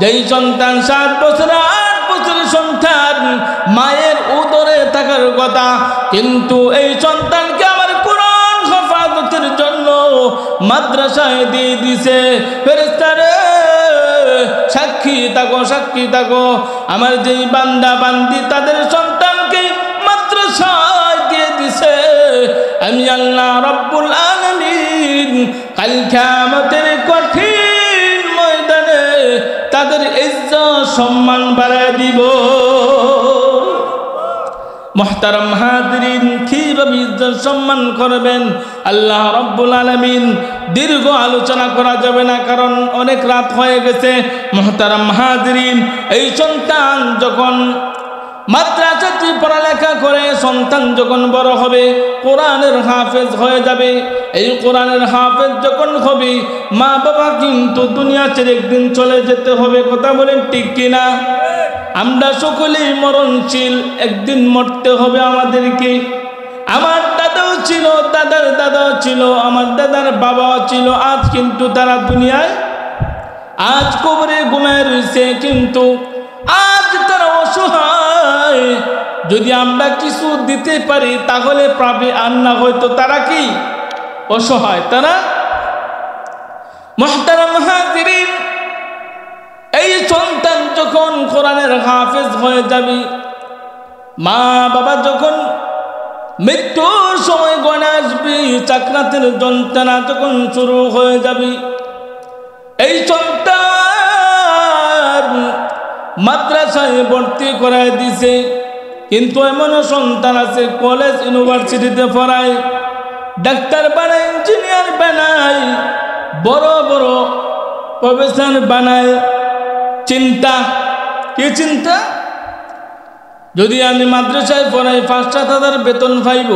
যেই সন্তান 7 বছর 8 বছরের সন্তান মায়ের উদরে থাকার কথা, কিন্তু এই সন্তানকে আমার কুরআন হেফাজতের জন্য মাদ্রাসায় দিয়ে দিছে। ফেরেশতারে সাক্ষী থাকো, সাক্ষী থাকো, আমার যেই বান্দা বান্দি তাদের সন্তানকে মাদ্রাসায় দিয়ে দিছে, আমি আল্লাহ রাব্বুল আলামিন কাল কিয়ামতের কঠিন ময়দানে তাদের ইজ্জত সম্মান বাড়ায় দিব। মুহতারাম হাজিরিন, কিভাবে ইজ্জত সম্মান করবেন আল্লাহ রাব্বুল আলামিন দীর্ঘ আলোচনা করা যাবে না, কারণ অনেক রাত হয়ে গেছে। মুহতারাম হাজিরিন, এই সন্তান যখন মাদ্রাসাতে পড়ালেখা করে, সন্তান যখন বড় হবে কোরআনের হাফেজ হয়ে যাবে। এই কোরআনের হাফেজ যখন হবে, মা বাবা কিন্তু দুনিয়া ছেড়ে একদিন চলে যেতে হবে, কথা বলেন ঠিক কিনা? আমরা সকলেই মরণশীল, একদিন মরতে হবে আমাদেরকে। আমার দাদাও ছিল, দাদার দাদাও ছিল, আমার দাদার বাবাও ছিল, আজ কিন্তু তারা দুনিয়ায়, আজ কবরে ঘুমায় রয়েছে, কিন্তু আজ তারা অসহায়। যদি আমরা কিছু দিতে পারি তাহলে পাবে, আর না হয়তো তারা কি অসহায়, তারা। মুহতারাম হাজিরিন, এই সন্তান যখন কোরআনের হাফেজ হয়ে যাবে, মা বাবা যখন মৃত্যুর সময় গণে আসবে, চাকরাতের যন্ত্রণা যখন শুরু হয়ে যাবে, এই সন্তান মাদ্রাসায় ভর্তি করায় দিছে। কিন্তু এমনও সন্তান আছে কলেজ ইউনিভার্সিটিতে পড়ায়, ডাক্তার বানায়, ইঞ্জিনিয়ার বানায়, বড় বড় প্রফেসর বানায়। চিন্তা, কি চিন্তা? যদি আমি মাদ্রাসায় পড়াই 5-7 হাজার বেতন পাইব,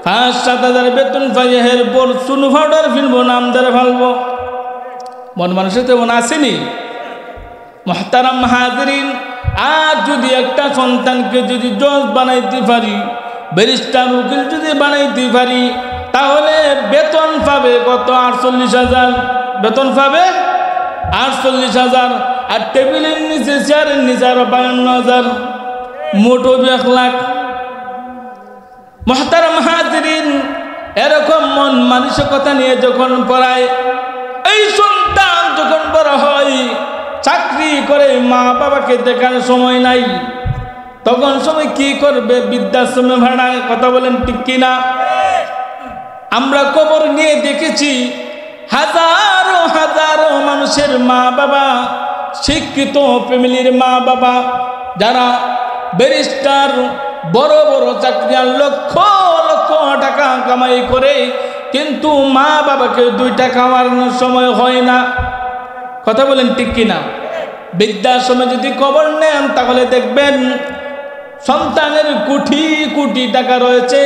5-7 হাজার বেতন পাই, এরপর চুন পাউডার ফিরবো, নামদার ফালবো। মন মানুষের তেমন আসেনি? মুহতারাম হাজিরিন, আর যদি একটা সন্তানকে যদি জজ বানাইতে পারি, ব্যারিস্টার উকিল যদি বানাইতে পারি, তাহলে বেতন পাবে কত? 48,000 বেতন পাবে, 48,000। আর টেবিলের নিচে চেয়ারের নিচে আরো 52,000, মোট 1 লাখ। মুহতারাম হাজিরিন, এরকম মন মানসিকতা নিয়ে যখন পড়ায়, এই সন্তান যখন বড় হয়, চাকরি করে মা বাবাকে দেখার সময় নাই, তখন সময় কি করবে? বৃদ্ধাশ্রমে ভাড়ায়। কথা বলেন ঠিক কিনা? আমরা খবর নিয়ে দেখেছি হাজারো হাজারো মানুষের মা বাবা, শিক্ষিত ফ্যামিলির মা বাবা, যারা ব্যারিস্টার, বড় বড় চাকরি, লক্ষ লক্ষ টাকা কামাই করে, কিন্তু মা বাবাকে 2 টাকা খাওয়ানোর সময় হয় না। কথা বলেন ঠিক কিনা? বৃদ্ধাশ্রমে যদি খবর নেন তাহলে দেখবেন সন্তানের কোটি কোটি টাকা রয়েছে,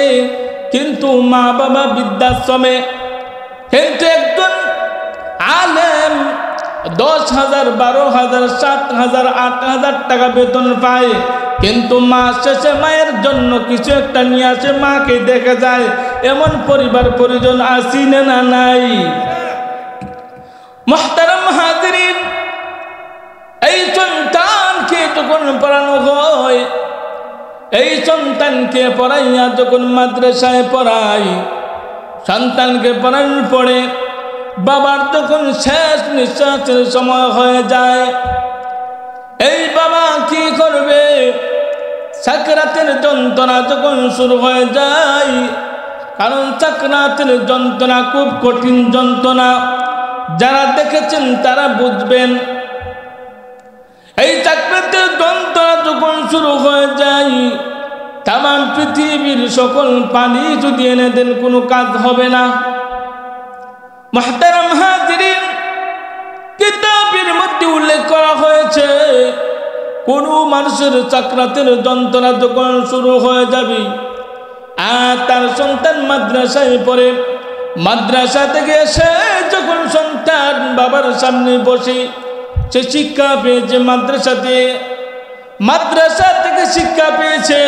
কিন্তু মা বাবা বৃদ্ধাশ্রমে। কিন্তু একজন আলেম 10,000, 12,000, 7,000, 8,000 টাকা বেতন পায়, কিন্তু মাস শেষে মায়ের জন্য কিছু একটা নিয়ে আসে, মাকে দেখে যায়। এমন পরিবার পরিজন আসি না নাই? মুহতারাম হাজিরিন, এই সন্তানকে যখন পড়ানো হয়, এই সন্তানকে পড়াইয়া যখন মাদ্রাসায় পড়াই, সন্তানকে পড়ানোর পরে বাবার যখন শেষ নিঃশ্বাসের সময় হয়ে যায়, এই বাবা কি করবে? সাকরাতের যন্ত্রণা যখন শুরু হয়ে যায়, কারণ সাকরাতের যন্ত্রণা খুব কঠিন যন্ত্রণা, যারা দেখেছেন তারা বুঝবেন। এই সাকরাতের যন্ত্রণা যখন শুরু হয়ে যায়, তামাম পৃথিবীর সকল পানি যদি এনে দেন কোনো কাজ হবে না। মুহতারাম হাজিরিন, কিতাবের মধ্যে উল্লেখ করা হয়েছে, কোন মানুষের সাকরাতের যন্ত্রণা যখন শুরু হয়ে যাবে, আর তার সন্তান মাদ্রাসায় পড়ে, মাদ্রাসা থেকে এসে যখন সন্তান বাবার সামনে বসে, সে শিক্ষা পেয়েছে মাদ্রাসা থেকে শিক্ষা পেয়েছে।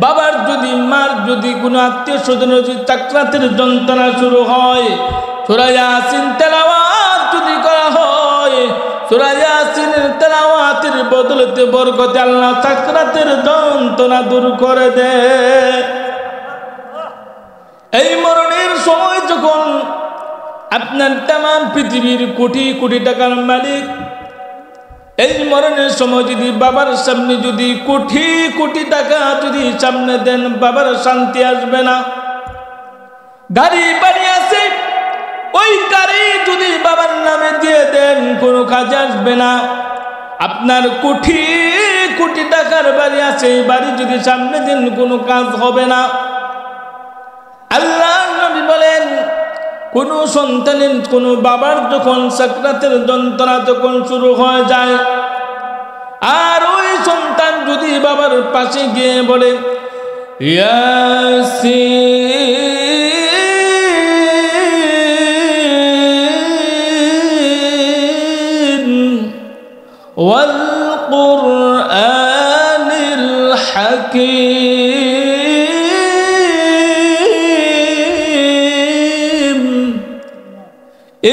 বাবার যদি, মার যদি, কোনো আত্মীয় স্বজন যদি সাকরাতের যন্ত্রণা শুরু হয়, সূরা ইয়াসিন তেলাওয়াত যদি করা হয়, সূরা ইয়াসিনের তেলাওয়াতের বদলতে বরকতে আল্লাহ সাকরাতের যন্ত্রণা দূর করে দেয়। এই মরণের সময় যখন আপনার তামাম পৃথিবীর কোটি কোটি টাকার মালিক, এই মরণের সময় যদি বাবার সামনে যদি কোটি কোটি টাকা যদি সামনে দেন, বাবার শান্তি আসবে না। গাড়ি বাড়ি আছে, ওই গাড়ি যদি বাবার নামে দিয়ে দেন, কোনো কাজে আসবে না। আপনার কোটি কোটি টাকার বাড়ি আছে, এই বাড়ি যদি সামনে দেন, কোনো কাজ হবে না। আল্লাহ নবী বলেন, কোন সন্তানের, কোন বাবার যখন সাকরাতের যন্ত্রণা যখন শুরু হয়ে যায়, আর ওই সন্তান যদি বাবার পাশে গিয়ে বলে ইয়াসিন ওয়াল কুরআনিল হাকীম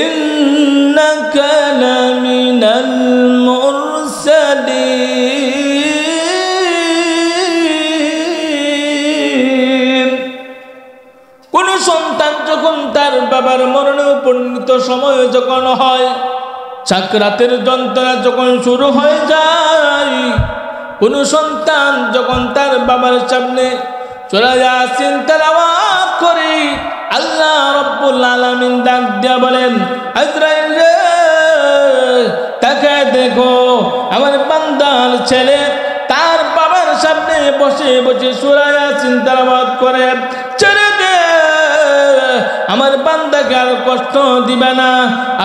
ইন্নাকা লামিনাল মুরসালিন। কোন সন্তান যখন তার বাবার মরণে উপনীত সময় যখন হয়, সাকরাতের যন্ত্রণা যখন শুরু হয়ে যায়, কোন সন্তান যখন তার বাবার সামনে সূরা ইয়াসিন তেলাওয়াত করে, আল্লাহ রাব্বুল আলামিন ডাক দিয়া বলেন, আজরাইল রে, তাকায় দেখো, আমার বান্দার ছেলে তার বাবার সামনে বসে বসে সূরা ইয়াসিন তেলাওয়াত করে। ছেড়ে দে, আমার বান্দাকে আর কষ্ট দিবে না।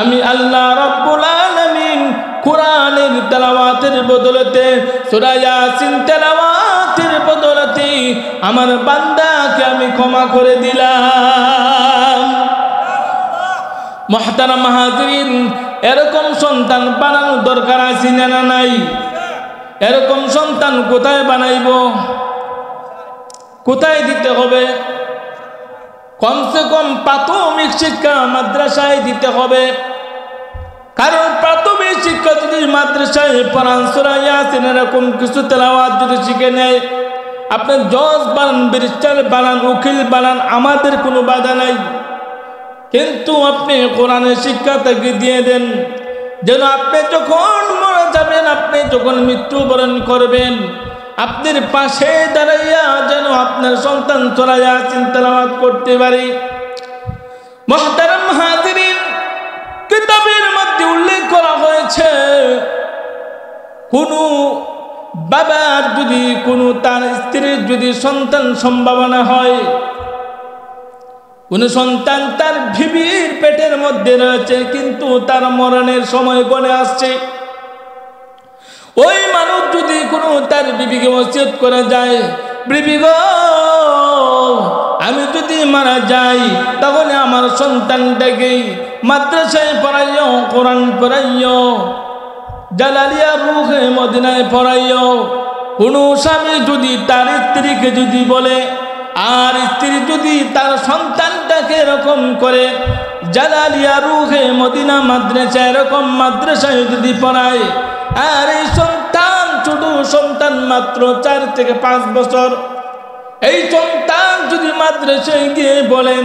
আমি আল্লাহ রাব্বুল আলামিন কুরআনের তেলাওয়াতের বদলতে, সূরা ইয়াসিন তেলাওয়াতের বদলতে আমার বান্দাকে আমি ক্ষমা করে দিলাম। মুহতারাম হাজিরিন, এরকম সন্তান বানানো দরকার আছে না নাই? এরকম সন্তান কোথায় বানাইব, কোথায় দিতে হবে? কমসে কম প্রাথমিক শিক্ষা মাদ্রাসায় দিতে হবে। কারণ প্রাথমিক শিক্ষা যদি মাদ্রাসায় পড়ান, সূরা ইয়াসিন এরকম কিছু তেলাওয়াত যদি শিখে নেয়, আপনি জজ বানান, ব্যারিস্টার বানান, উকিল বানান, আমাদের কোনো বাধা নাই। কিন্তু আপনি কোরআনের শিক্ষা তাকে দিয়ে দেন, যেন আপনি যখন মারা যাবেন, আপনি যখন মৃত্যুবরণ করবেন, আপনার পাশে দাঁড়াইয়া যেন আপনার সন্তান সূরা ইয়াসিন তেলাওয়াত করতে পারে। মুহতারাম হাজিরিন, কিতাবের মধ্যে উল্লেখ করা হয়েছে, কোনো বাবার যদি কোনো তার স্ত্রীর যদি সন্তান সম্ভাবনা হয়, কোন সন্তান তার বিবির পেটের মধ্যে রয়েছে কিন্তু তার মরণের সময় গণে আসছে, ওই মানুষ যদি কোনো তার বিবিকে ওসিয়ত করে যায়, বিবি গো, আমি যদি মারা যাই তাহলে আমার সন্তানটাকে মাদ্রাসায় পড়াইও, কোরআন পড়াইও, জালালিয়া রুহে মদিনায় পড়াইও। কোনো স্বামী যদি তার স্ত্রীকে যদি বলে, আর স্ত্রী যদি তার সন্তানটাকে এরকম করে জালালিয়া রুহে মদিনা মাদ্রাসা এরকম মাদ্রাসায় যদি পড়ায়, আর এই সন্তান ছোট সন্তান মাত্র 4 থেকে 5 বছর, এই সন্তান যদি মাদ্রাসায় গিয়ে বলেন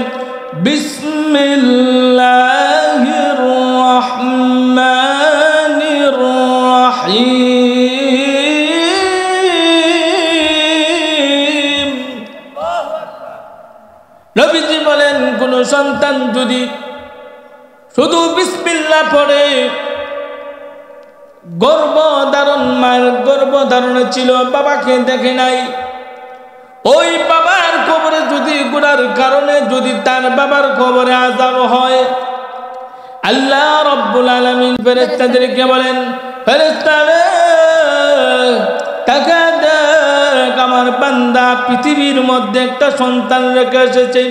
বিসমিল্লাহির রহমানির রহিম, নবীজি বলেন কোন সন্তান যদি শুধু বিসমিল্লাহ পড়ে, গর্ভধারণ, মায়ের গর্ভধারণে ছিল, বাবাকে দেখে নাই, ওই বাবার কবরে যদি গুনার কারণে যদি তার বাবার কবরে আযাব হয়, আল্লাহ রাব্বুল আলামিন ফেরেশতাদেরকে বলেন, ফেরেশতারা তাকা দেখ, আমার বান্দা পৃথিবীর মধ্যে একটা সন্তান রেখে এসেছে,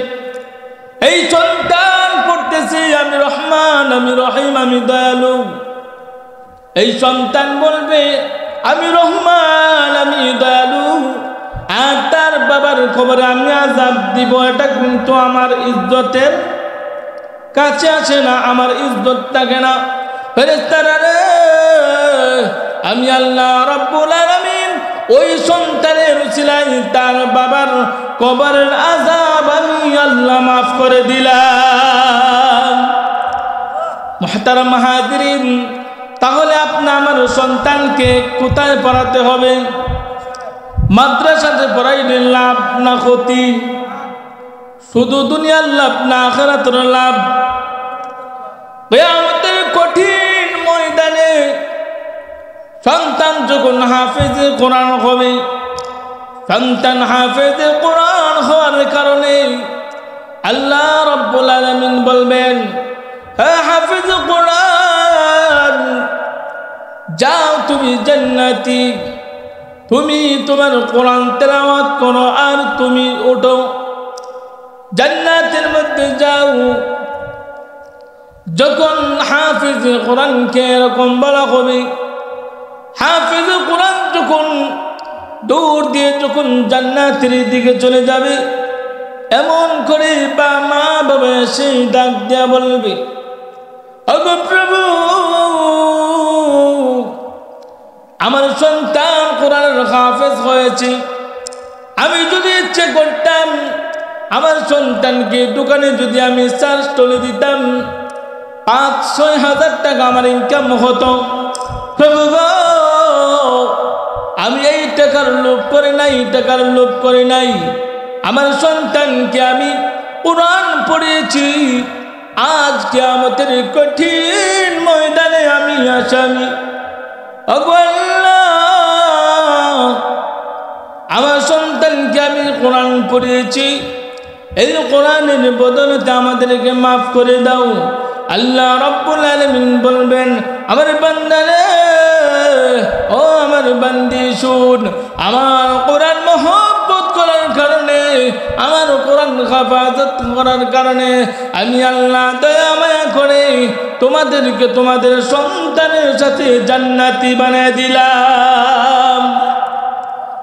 এই সন্তান পড়তেছে আমি রহমান, আমি রহিম, আমি দয়ালু। এই সন্তান বলবে আমি রহমান, আমি দয়ালু, আর তার বাবার খবরে আমি আযাব দিব, এটা কিন্তু আমার ইজ্জতের কাছে আসে না, আমার ইজ্জত থাকে না। ফেরেশতারা রে, আমি আল্লাহ রাব্বুল আলামিন ওই সন্তানের উসিলায় তার বাবার কবরের আযাব আমি আল্লাহ মাফ করে দিলাম। মুহতারাম হাজিরিন, তাহলে আপনি আমার সন্তানকে কোথায় পড়াতে হবে? মাদ্রাসাতে পড়াইলে লাভ না ক্ষতি? শুধু দুনিয়ার লাভ না আখিরাতের লাভ? কিয়ামতের কঠিন ময়দানে সন্তান যখন হাফেজে কোরআন হবে, সন্তান হাফেজে কোরআন হওয়ার কারণে আল্লাহ রাব্বুল আলামিন বলবেন, হে হাফেজ কোরআন, যাও তুমি জান্নাতি, তুমি তোমার কোরআন তেলাওয়াত করো, আর তুমি ওঠো জান্নাতের মধ্যে যাও। যখন হাফিজ কোরআনকে এরকম বলা হবে, হাফিজ কোরআন যখন দৌড় দিয়ে যখন জান্নাতের দিকে চলে যাবে, এমন করে বা মা বাবা সেই ডাক দিয়া বলবে, ওগো প্রভু, আমার সন্তান কোরআনের হাফেজ হয়েছে, আমি যদি ইচ্ছে করতাম আমার সন্তানকে দোকানে যদি আমি চার্জ তুলে দিতাম, 5-6 হাজার টাকা আমার ইনকাম হতো। প্রভু গো, আমি এই টাকার লোভ করে নাই, টাকার লোভ করে নাই, আমার সন্তানকে আমি কোরআন পড়িয়েছি, আজ কিয়ামতের কঠিন ময়দানে আমি আসামি। ওগো আল্লাহ, আমার সন্তানকে আমি কোরআন পড়িয়েছি, এই কোরআনের বদলতে আমাদেরকে মাফ করে দাও। আল্লাহ রাব্বুল আলামিন বলবেন, আমার বান্দা রে, ও আমার বান্দি শুন, আমার কোরআন মহব্বত করার কারণে, আমার কোরআন হেফাজত করার কারণে আমি আল্লাহ দয়া মায়া করে তোমাদেরকে তোমাদের সন্তানের সাথে জান্নাতি বানিয়ে দিলাম।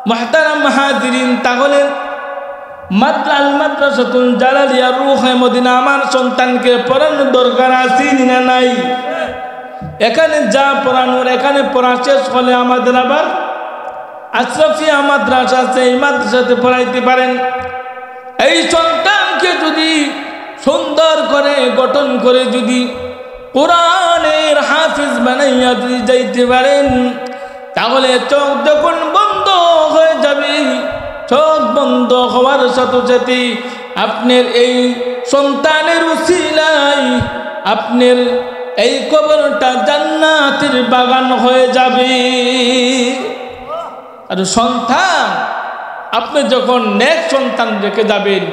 মুহতারাম হাজিরিন, তাহলে মাদ্রাসাতুল জালালিয়া রুহে মদিনা আমার সন্তানকে পড়ানোর দরকার আছে না নাই? এখানে যা পড়ানোর এখানে পড়া শেষ হলে আমাদের আবার আশরাফিয়া মাদ্রাসা আছে, এই মাদ্রাসাতে পড়াইতে পারেন। এই সন্তানকে যদি সুন্দর করে গঠন করে যদি কোরআনের হাফিজ বানাইয়া যদি যাইতে পারেন, তাহলে চোখ যখন বন্ধ হয়ে যাবে, চোখ বন্ধ হওয়ার সাথে সাথে আপনার এই সন্তানের উসিলায় আপনার এই কবরটা জান্নাতের বাগান হয়ে যাবে। আর সন্তান আপনি যখন নেক সন্তান রেখে যাবেন,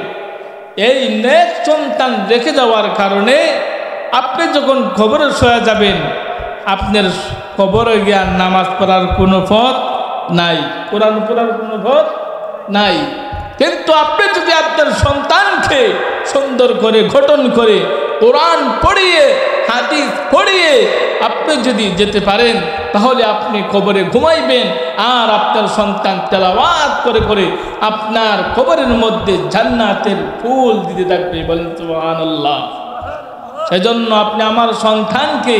এই নেক সন্তান রেখে যাওয়ার কারণে আপনি যখন কবরে শোয়া যাবেন, আপনার কবরে গিয়ে নামাজ পড়ার কোনো পথ নাই, কোরআন পড়ার কোনো পথ নাই। কিন্তু আপনি যদি আপনার সন্তানকে সুন্দর করে গঠন করে কোরআন পড়িয়ে হাদিস পড়িয়ে আপনি যদি যেতে পারেন, তাহলে আপনি কবরে ঘুমাইবেন আর আপনার সন্তান তেলাওয়াত করে করে আপনার কবরের মধ্যে জান্নাতের ফুল দিতে থাকবে। বলেন সুবহানাল্লাহ। সেজন্য আপনি আমার সন্তানকে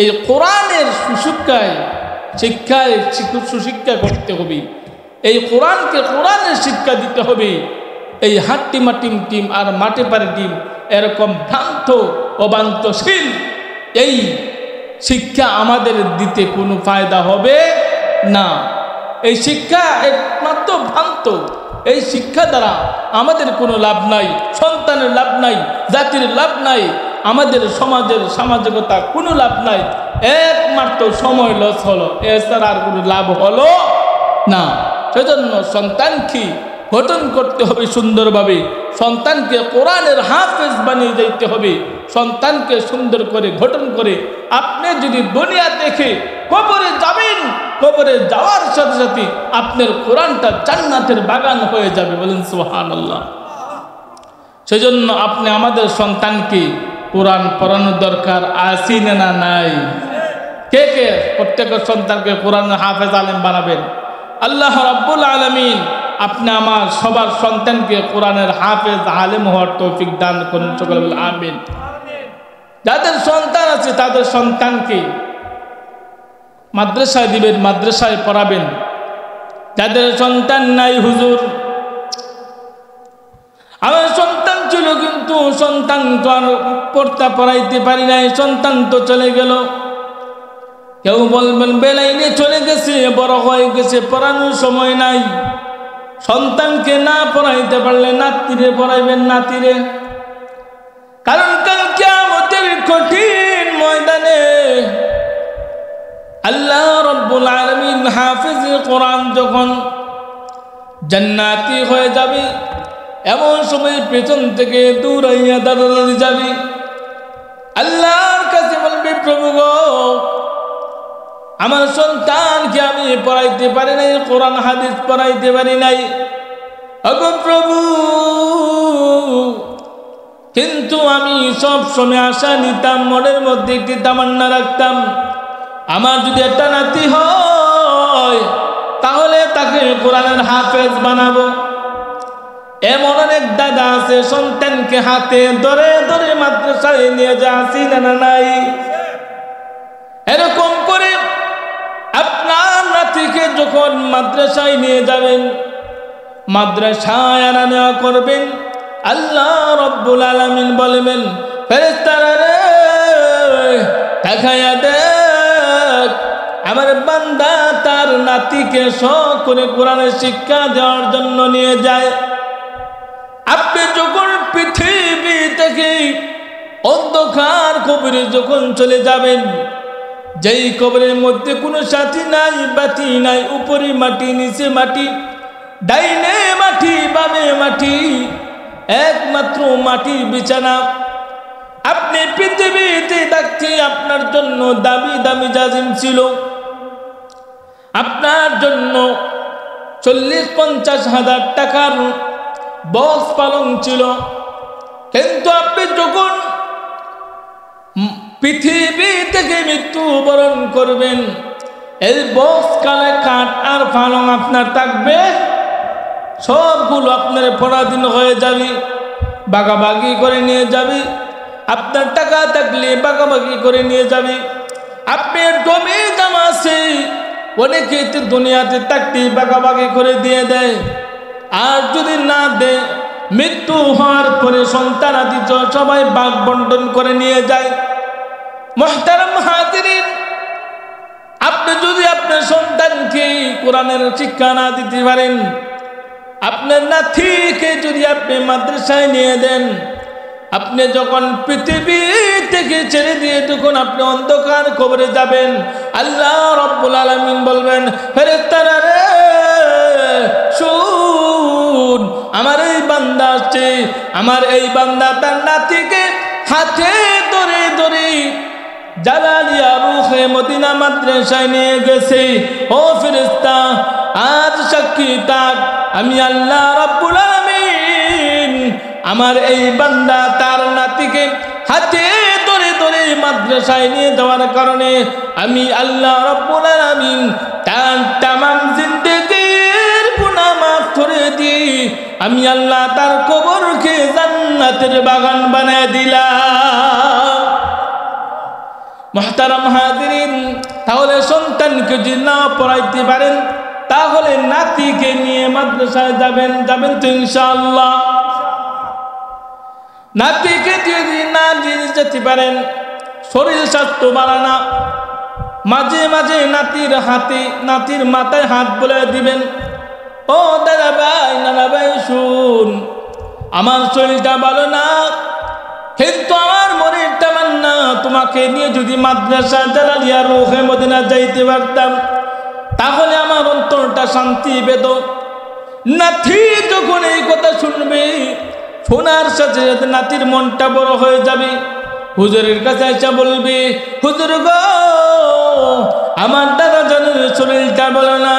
এই কোরআনের সুশিক্ষা করতে হবে, এই কোরআনকে কোরআনের শিক্ষা দিতে হবে। এই হাট্টিমা টিম আর মাঠে পারে টিম এরকম ভ্রান্ত অবান্তশীল এই শিক্ষা আমাদের দিতে কোনো ফায়দা হবে না। এই শিক্ষা একমাত্র ভ্রান্ত। এই শিক্ষা দ্বারা আমাদের কোনো লাভ নাই, সন্তানের লাভ নাই, জাতির লাভ নাই, আমাদের সমাজের সামাজিকতা কোনো লাভ নাই, একমাত্র সময় লস হলো, এছাড়া আর কোনো লাভ হলো না। সেজন্য সন্তানকে গঠন করতে হবে সুন্দরভাবে, সন্তানকে কোরআনের হাফেজ বানিয়ে দিতে হবে, সন্তানকে সুন্দর করে গঠন করে আপনি যদি দুনিয়া দেখে কবরে যাবেন, কবরে যাওয়ার সাথে সাথে আপনার কোরআনটা জান্নাতের বাগান হয়ে যাবে। বলেন সুবহানাল্লাহ। সেজন্য আপনি আমাদের সন্তানকে কোরআন পড়ানোর দরকার আছে না নাই? কে কে প্রত্যেকের সন্তানকে কোরআনের হাফেজ আলেম বানাবেন? আল্লাহ রাব্বুল আলামিন আপনি আমার সবার সন্তানকে কোরআনের হাফেজ আলেম হওয়ার তৌফিক দান করুন। সকলে বলেন আমিন। যাদের সন্তান আছে তাদের সন্তানকে মাদ্রাসায় দিবেন, মাদ্রাসায় পড়াবেন। যাদের সন্তান নাই, হুজুর আমার সন্তান ছিল কিন্তু সন্তান তো আর পড়াইতে পারি নাই, সন্তান তো চলে গেল। কেউ বলবেন বেলাইনে চলে গেছে, বড় হয়ে গেছে, পড়ানোর সময় নাই। সন্তানকে না পড়াইতে পারলে নাতিরে পড়াইবেন, নাতিরে। কারণ কাল কিয়ামতের কঠিন ময়দানে আল্লাহ রাব্বুল আলামিন হাফেজ কোরআন যখন জান্নাতি হয়ে যাবে, এমন সময় পেছন থেকে দৌড়াইয়া দাঁড়ানো যাবে, আল্লাহর কাছে বলবে প্রভু গো, আমার সন্তানকে আমি পড়াইতে পারি নাই, কোরআন হাদিস পড়াইতে পারি নাই। ওগো প্রভু, কিন্তু আমি সব সময় আশা নিতাম, মনের মধ্যে একটি তামান্না রাখতাম, আমার যদি একটা নাতি হয় তাহলে তাকে কোরআনের হাফেজ বানাবো। এমন অনেক দাদা আছে সন্তানকে হাতে ধরে ধরে মাদ্রাসায় নিয়ে যাচ্ছি না নাই? এরকম করে আপনার নাতিকে যখন মাদ্রাসায় নিয়ে যাবেন, মাদ্রাসায় আনা নেওয়া করবেন, আল্লাহ রাব্বুল আলামিন বলবেন ফেরেশতারা রে তাকায়া দেখ, আমার বান্দা তার নাতিকে শখ করে কোরআনের শিক্ষা দেওয়ার জন্য নিয়ে যায়। আপনি যখন পৃথিবী থেকে অন্ধকার কবরে যখন চলে যাবেন, যেই কবরের মধ্যে কোনো সাথী নাই, বাতি নাই, উপরে মাটি নিচে মাটি, ডাইনে মাটি বামে মাটি, একমাত্র মাটির বিছানা। আপনি পৃথিবীতে থাকতে আপনার জন্য দামি দামি জাজিম ছিল, আপনার জন্য 40-50 হাজার টাকার বক্স পালং ছিল, কিন্তু আপনি যখন পৃথিবী থেকে মৃত্যুবরণ করবেন, এই বক্স কালে কাঠ আর পালং আপনার থাকবে, সবগুলো আপনার পরাধীন হয়ে যাবে, বাগাবাগি করে নিয়ে যাবে। আপনার টাকা থাকলে বাগাবাগি করে নিয়ে যাবে। আপনার জমি জমা আছে, অনেকে দুনিয়াতে থাকতে বাগাবাগি করে দিয়ে দেয়, আর যদি না দেয় মৃত্যু হওয়ার পরে সন্তান আদি সবাই ভাগ বন্টন করে নিয়ে যায়। মুহতারাম হাজিরিন, আপনি যদি আপনার সন্তানকে কোরআনের শিক্ষা না দিতে পারেন, আপনার নাতিকে যদি আপনি মাদ্রাসায় নিয়ে দেন, আপনি যখন পৃথিবী থেকে ছেড়ে দিয়ে যখন আপনি অন্ধকার কবরে যাবেন, আল্লাহ রাব্বুল আলামিন বলবেন, ফেরেশতারা রে শুন, আমার এই বান্দা আছে, আমার এই বান্দা তার নাতিকে হাতে ধরে ধরে জালালিয়া রুহে মদিনা মাদ্রাসায় নিয়ে গেছে। ও ফেরেশতা, আজ সাক্ষী থাক, আমি আল্লাহ রাব্বুল আলামিন আমার এই বান্দা তার নাতিকে হাতে ধরে ধরে মাদ্রাসায় নিয়ে যাওয়ার কারণে আমি আল্লাহ রাব্বুল আলামিন তার তামাম জিন্দেগির গুনাহ মাফ করে দিই। আমি আল্লাহ তার কবরকে জান্নাতের বাগান বানায় দিলাম। মুহতারাম হাজিরিন, তাহলে সন্তানকে যদি না পড়াইতে পারেন, তাহলে নাতিকে নিয়ে মাদ্রাসায় যাবেন তো ইনশাআল্লাহ। নাতিকে যদি না নিয়ে যেতে পারেন, শরীর স্বাস্থ্য ভালো না, মাঝে মাঝে নাতির মাথায় হাত বুলিয়ে দিবেন, ও দাদা ভাই, নানা ভাই শুন, আমার শরীরটা ভালো না, কিন্তু আমার মনের তামান্না তোমাকে নিয়ে যদি মাদ্রাসা জালালিয়া রুহে মদিনা যাইতে পারতাম, তাহলে আমার অন্তরটা শান্তি পেত। নাতি যখন এই কথা শুনবে, শোনার সাথে সাথে নাতির মনটা বড় হয়ে যাবে, হুজুরের কাছে এসে বলবে, হুজুর গো, আমার দাদা জানের শরীরটা ভালো না,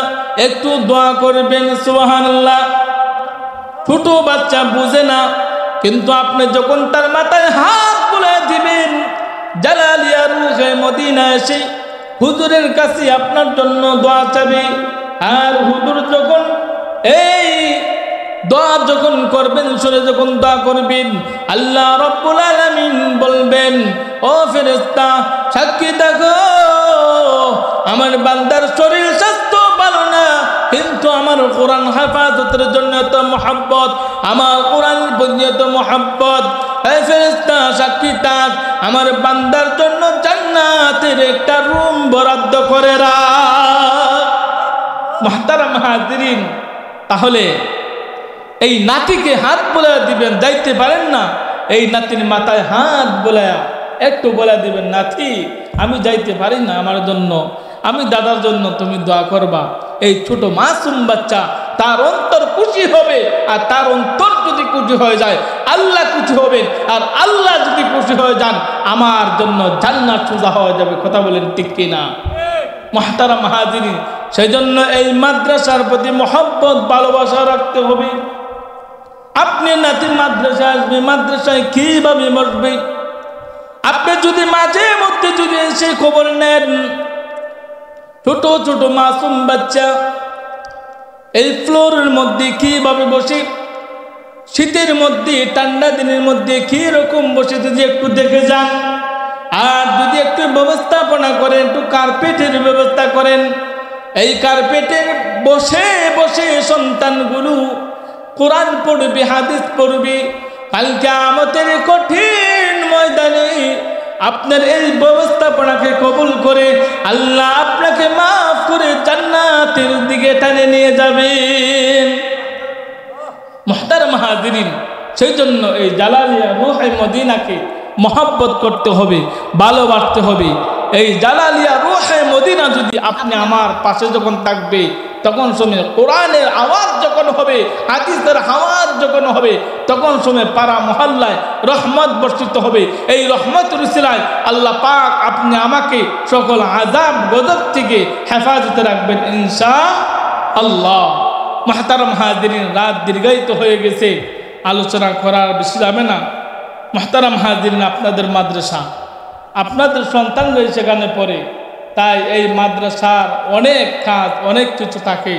একটু দোয়া করবেন। সুবহানাল্লাহ। ছোট বাচ্চা বুঝে না, কিন্তু আপনি যখন তার মাথায় হাত বুলিয়ে দিবেন, জালালিয়া রুহে মদিনা এসে হুজুরের কাছে আপনার জন্য দোয়া চাবে, আর হুজুর যখন এই দোয়া যখন করবেন, শুনে যখন দোয়া করবেন, আল্লাহ রাব্বুল আলামিন বলবেন, ও ফেরেশতা সাক্ষী দেখো, আমার বান্দার শরীর স্বাস্থ্য ভালো না, কিন্তু আমার কোরআন হেফাজতের জন্য এত মহব্বত, আমার কোরআন প্রতি এত মহব্বত। এই ফেরেশতা সাক্ষী থাক, আমার বান্দার জন্য জান্নাতের একটা রুম বরাদ্দ করে রাখ। মুহতারাম হাজিরিন, তাহলে এই নাতিকে হাত বুলিয়ে দিবেন, যাইতে পারেন না, এই নাতির মাথায় হাত বুলিয়ে একটু বলে দিবেন, নাতি আমি যাইতে পারি না, আমার জন্য, আমি দাদার জন্য তুমি দোয়া করবা। এই ছোট মাসুম বাচ্চা, তার অন্তর খুশি হবে, আর তার অন্তর যদি খুশি হয়ে যায়, আল্লাহ খুশি হবেন, আর আল্লাহ যদি খুশি হয়ে যান, আমার জন্য জান্নাত সোজা হয়ে যাবে। কথা বলেন ঠিক কিনা? মুহতারাম হাজিরিন, সেই জন্য এই মাদ্রাসার প্রতি মহব্বত ভালোবাসা রাখতে হবে। আপনি নাতি মাদ্রাসায় আসবে, মাদ্রাসায় কিভাবে বসবে? আপনি যদি মাঝে মধ্যে যদি এসে খবর নেন, ছোট ছোট মাসুম বাচ্চা এই ফ্লোরের মধ্যে কিভাবে বসে, শীতের মধ্যে ঠান্ডা দিনের মধ্যে কি রকম বসে, যদি একটু দেখে যান, আর যদি একটু ব্যবস্থাপনা করেন, একটু কার্পেটের ব্যবস্থা করেন, এই কার্পেটের বসে বসে সন্তানগুলো কোরআন পড়বে, হাদিস পড়বে, কাল কিয়ামতের কঠিন ময়দানে আপনার এই ব্যবস্থাপনাকে কবুল করে আল্লাহ আপনাকে মাফ করে জান্নাতের দিকে টানে নিয়ে যাবেন। মুহতারাম হাজিরিন, সেই জন্য এই জালালিয়া রুহে মদিনাকে মহব্বত করতে হবে, ভালোবাসতে হবে। এই জালালিয়া রুহে মদিনা যদি আপনি আমার পাশে যখন থাকবে, তখন সময় কোরআনের আওয়াজ যখন হবে, হাদিসের আওয়াজ যখন হবে, তখন সময় পাড়া মহল্লায় রহমত বর্ষিত হবে। এই রহমতের উসিলায় আল্লাহ পাক আপনি আমাকে সকল আযাব গজব থেকে হেফাজতে রাখবেন ইনশাআল্লাহ। মুহতারাম হাজিরিন, রাত দীর্ঘায়িত হয়ে গেছে। আলোচনা করার বেশি যাবে না। মুহতারাম হাজিরিন, আপনাদের মাদ্রাসা, আপনাদের সন্তান রয়েছে সেখানে পড়ে, তাই এই মাদ্রাসার অনেক কাজ, অনেক কিছু থাকে।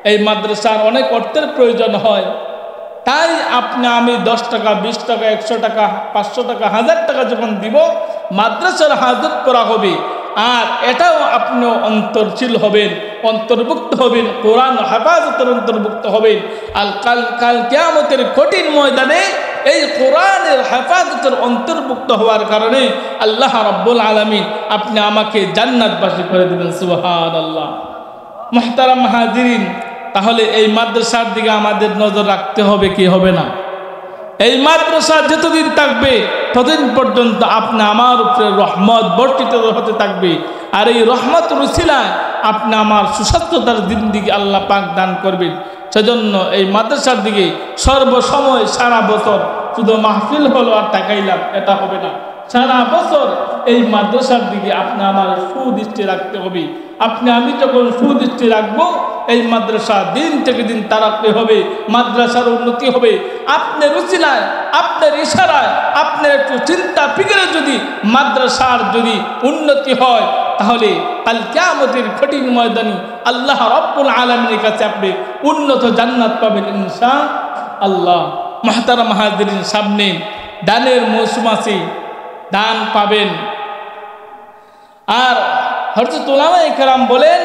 এই মাদ্রাসার অনেক অর্থের প্রয়োজন হয়। তাই আমি 10 টাকা, 20 টাকা, 100 টাকা, 500 টাকা, 1000 টাকা যখন দিব, মাদ্রাসার হাজত করা হবে। আর এটাও আপনিও অন্তর্শীল হবেন, অন্তর্ভুক্ত হবেন, কোরআন হেফাজতের অন্তর্ভুক্ত হবেন। কাল কিয়ামতের কঠিন ময়দানে এই কোরআনের হেফাজতের অন্তর্ভুক্ত হওয়ার কারণে আল্লাহ রাব্বুল আলামিন আপনি আমাকে জান্নাতবাসী করে দিবেন। সুবহানাল্লাহ। মুহতারাম হাজিরিন, তাহলে এই মাদ্রাসার দিকে আমাদের নজর রাখতে হবে কি হবে না? এই মাদ্রাসা যতদিন থাকবে ততদিন পর্যন্ত আপনি আমার উপরে রহমত বর্ষিত হতে থাকবে। আর এই রহমতের উসিলায় আপনি আমার সুস্বাস্থ্যতার জিন্দেগি আল্লাহ পাক দান করবেন। সেজন্য এই মাদ্রাসার দিকে সর্বসময় সারা বছর শুধু মাহফিল হলো আর তাকাইলাম, এটা হবে না। সারা বছর এই মাদ্রাসার দিকে আপনি আমার সুদৃষ্টি রাখতে হবে। আমি যখন সুদৃষ্টি রাখবো, এই মাদ্রাসা দিন থেকে দিন তারাক্কি হবে, মাদ্রাসার উন্নতি হবে। আপনার উসিলায়, আপনার ইশারায়, আপনার একটু চিন্তা ফিকিরে যদি মাদ্রাসার যদি উন্নতি হয়, তাহলে কাল কিয়ামতের কঠিন ময়দানে আল্লাহ রাব্বুল আলামিনের কাছে আপনি উন্নত জান্নাত পাবেন ইনশাআল্লাহ। মুহতারাম হাজিরিন, সামনে দানের মৌসুম আছে, দান পাবেন। আর হযরত উলামায়ে কেরাম বলেন,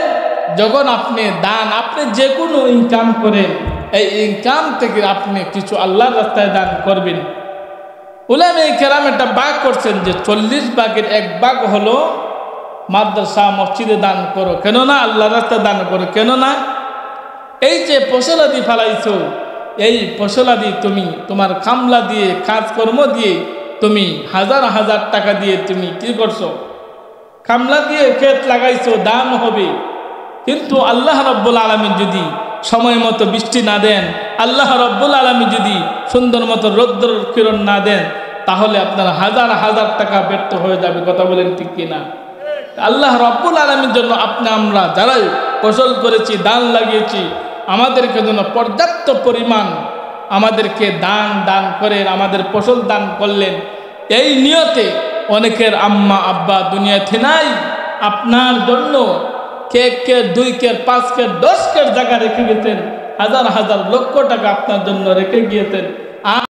যখন আপনি দান, আপনি যে কোনো ইনকাম করেন, এই ইনকাম থেকে আপনি কিছু আল্লাহর রাস্তায় দান করবেন। উলামায়ে কেরাম একটা ভাগ করছেন যে 40 ভাগের 1 ভাগ হলো মাদ্রাসা মসজিদে দান করো। কেন না? আল্লাহর রাস্তায় দান করো। কেন না? এই যে ফসলাদি ফেলাইছো, এই ফসলাদি তুমি তোমার কামলা দিয়ে, কাজকর্ম দিয়ে, তুমি হাজার হাজার টাকা দিয়ে তুমি কি করছো? কামলা দিয়ে ক্ষেত লাগাইছো, দান হবে। কিন্তু আল্লাহ রাব্বুল আলামিন যদি সময় মতো বৃষ্টি না দেন, আল্লাহ রাব্বুল আলামিন যদি সুন্দর মতো রৌদ্র কিরণ না দেন, তাহলে আপনার হাজার হাজার টাকা ব্যর্থ হয়ে যাবে। কথা বলেন ঠিক কিনা? আল্লাহ রাব্বুল আলামিনের জন্য আমরা যারাই ফসল করেছি, দান লাগিয়েছি, আমাদেরকে যেন পর্যাপ্ত পরিমাণ আমাদেরকে দান করেন, আমাদের ফসল দান করলেন। এই নিয়তে অনেকের আম্মা আব্বা দুনিয়াতে নাই, আপনার জন্য কের 2 কের 5 কের 10 কের জায়গা রেখে গেছেন, হাজার হাজার লক্ষ টাকা আপনার জন্য রেখে গিয়েছেন।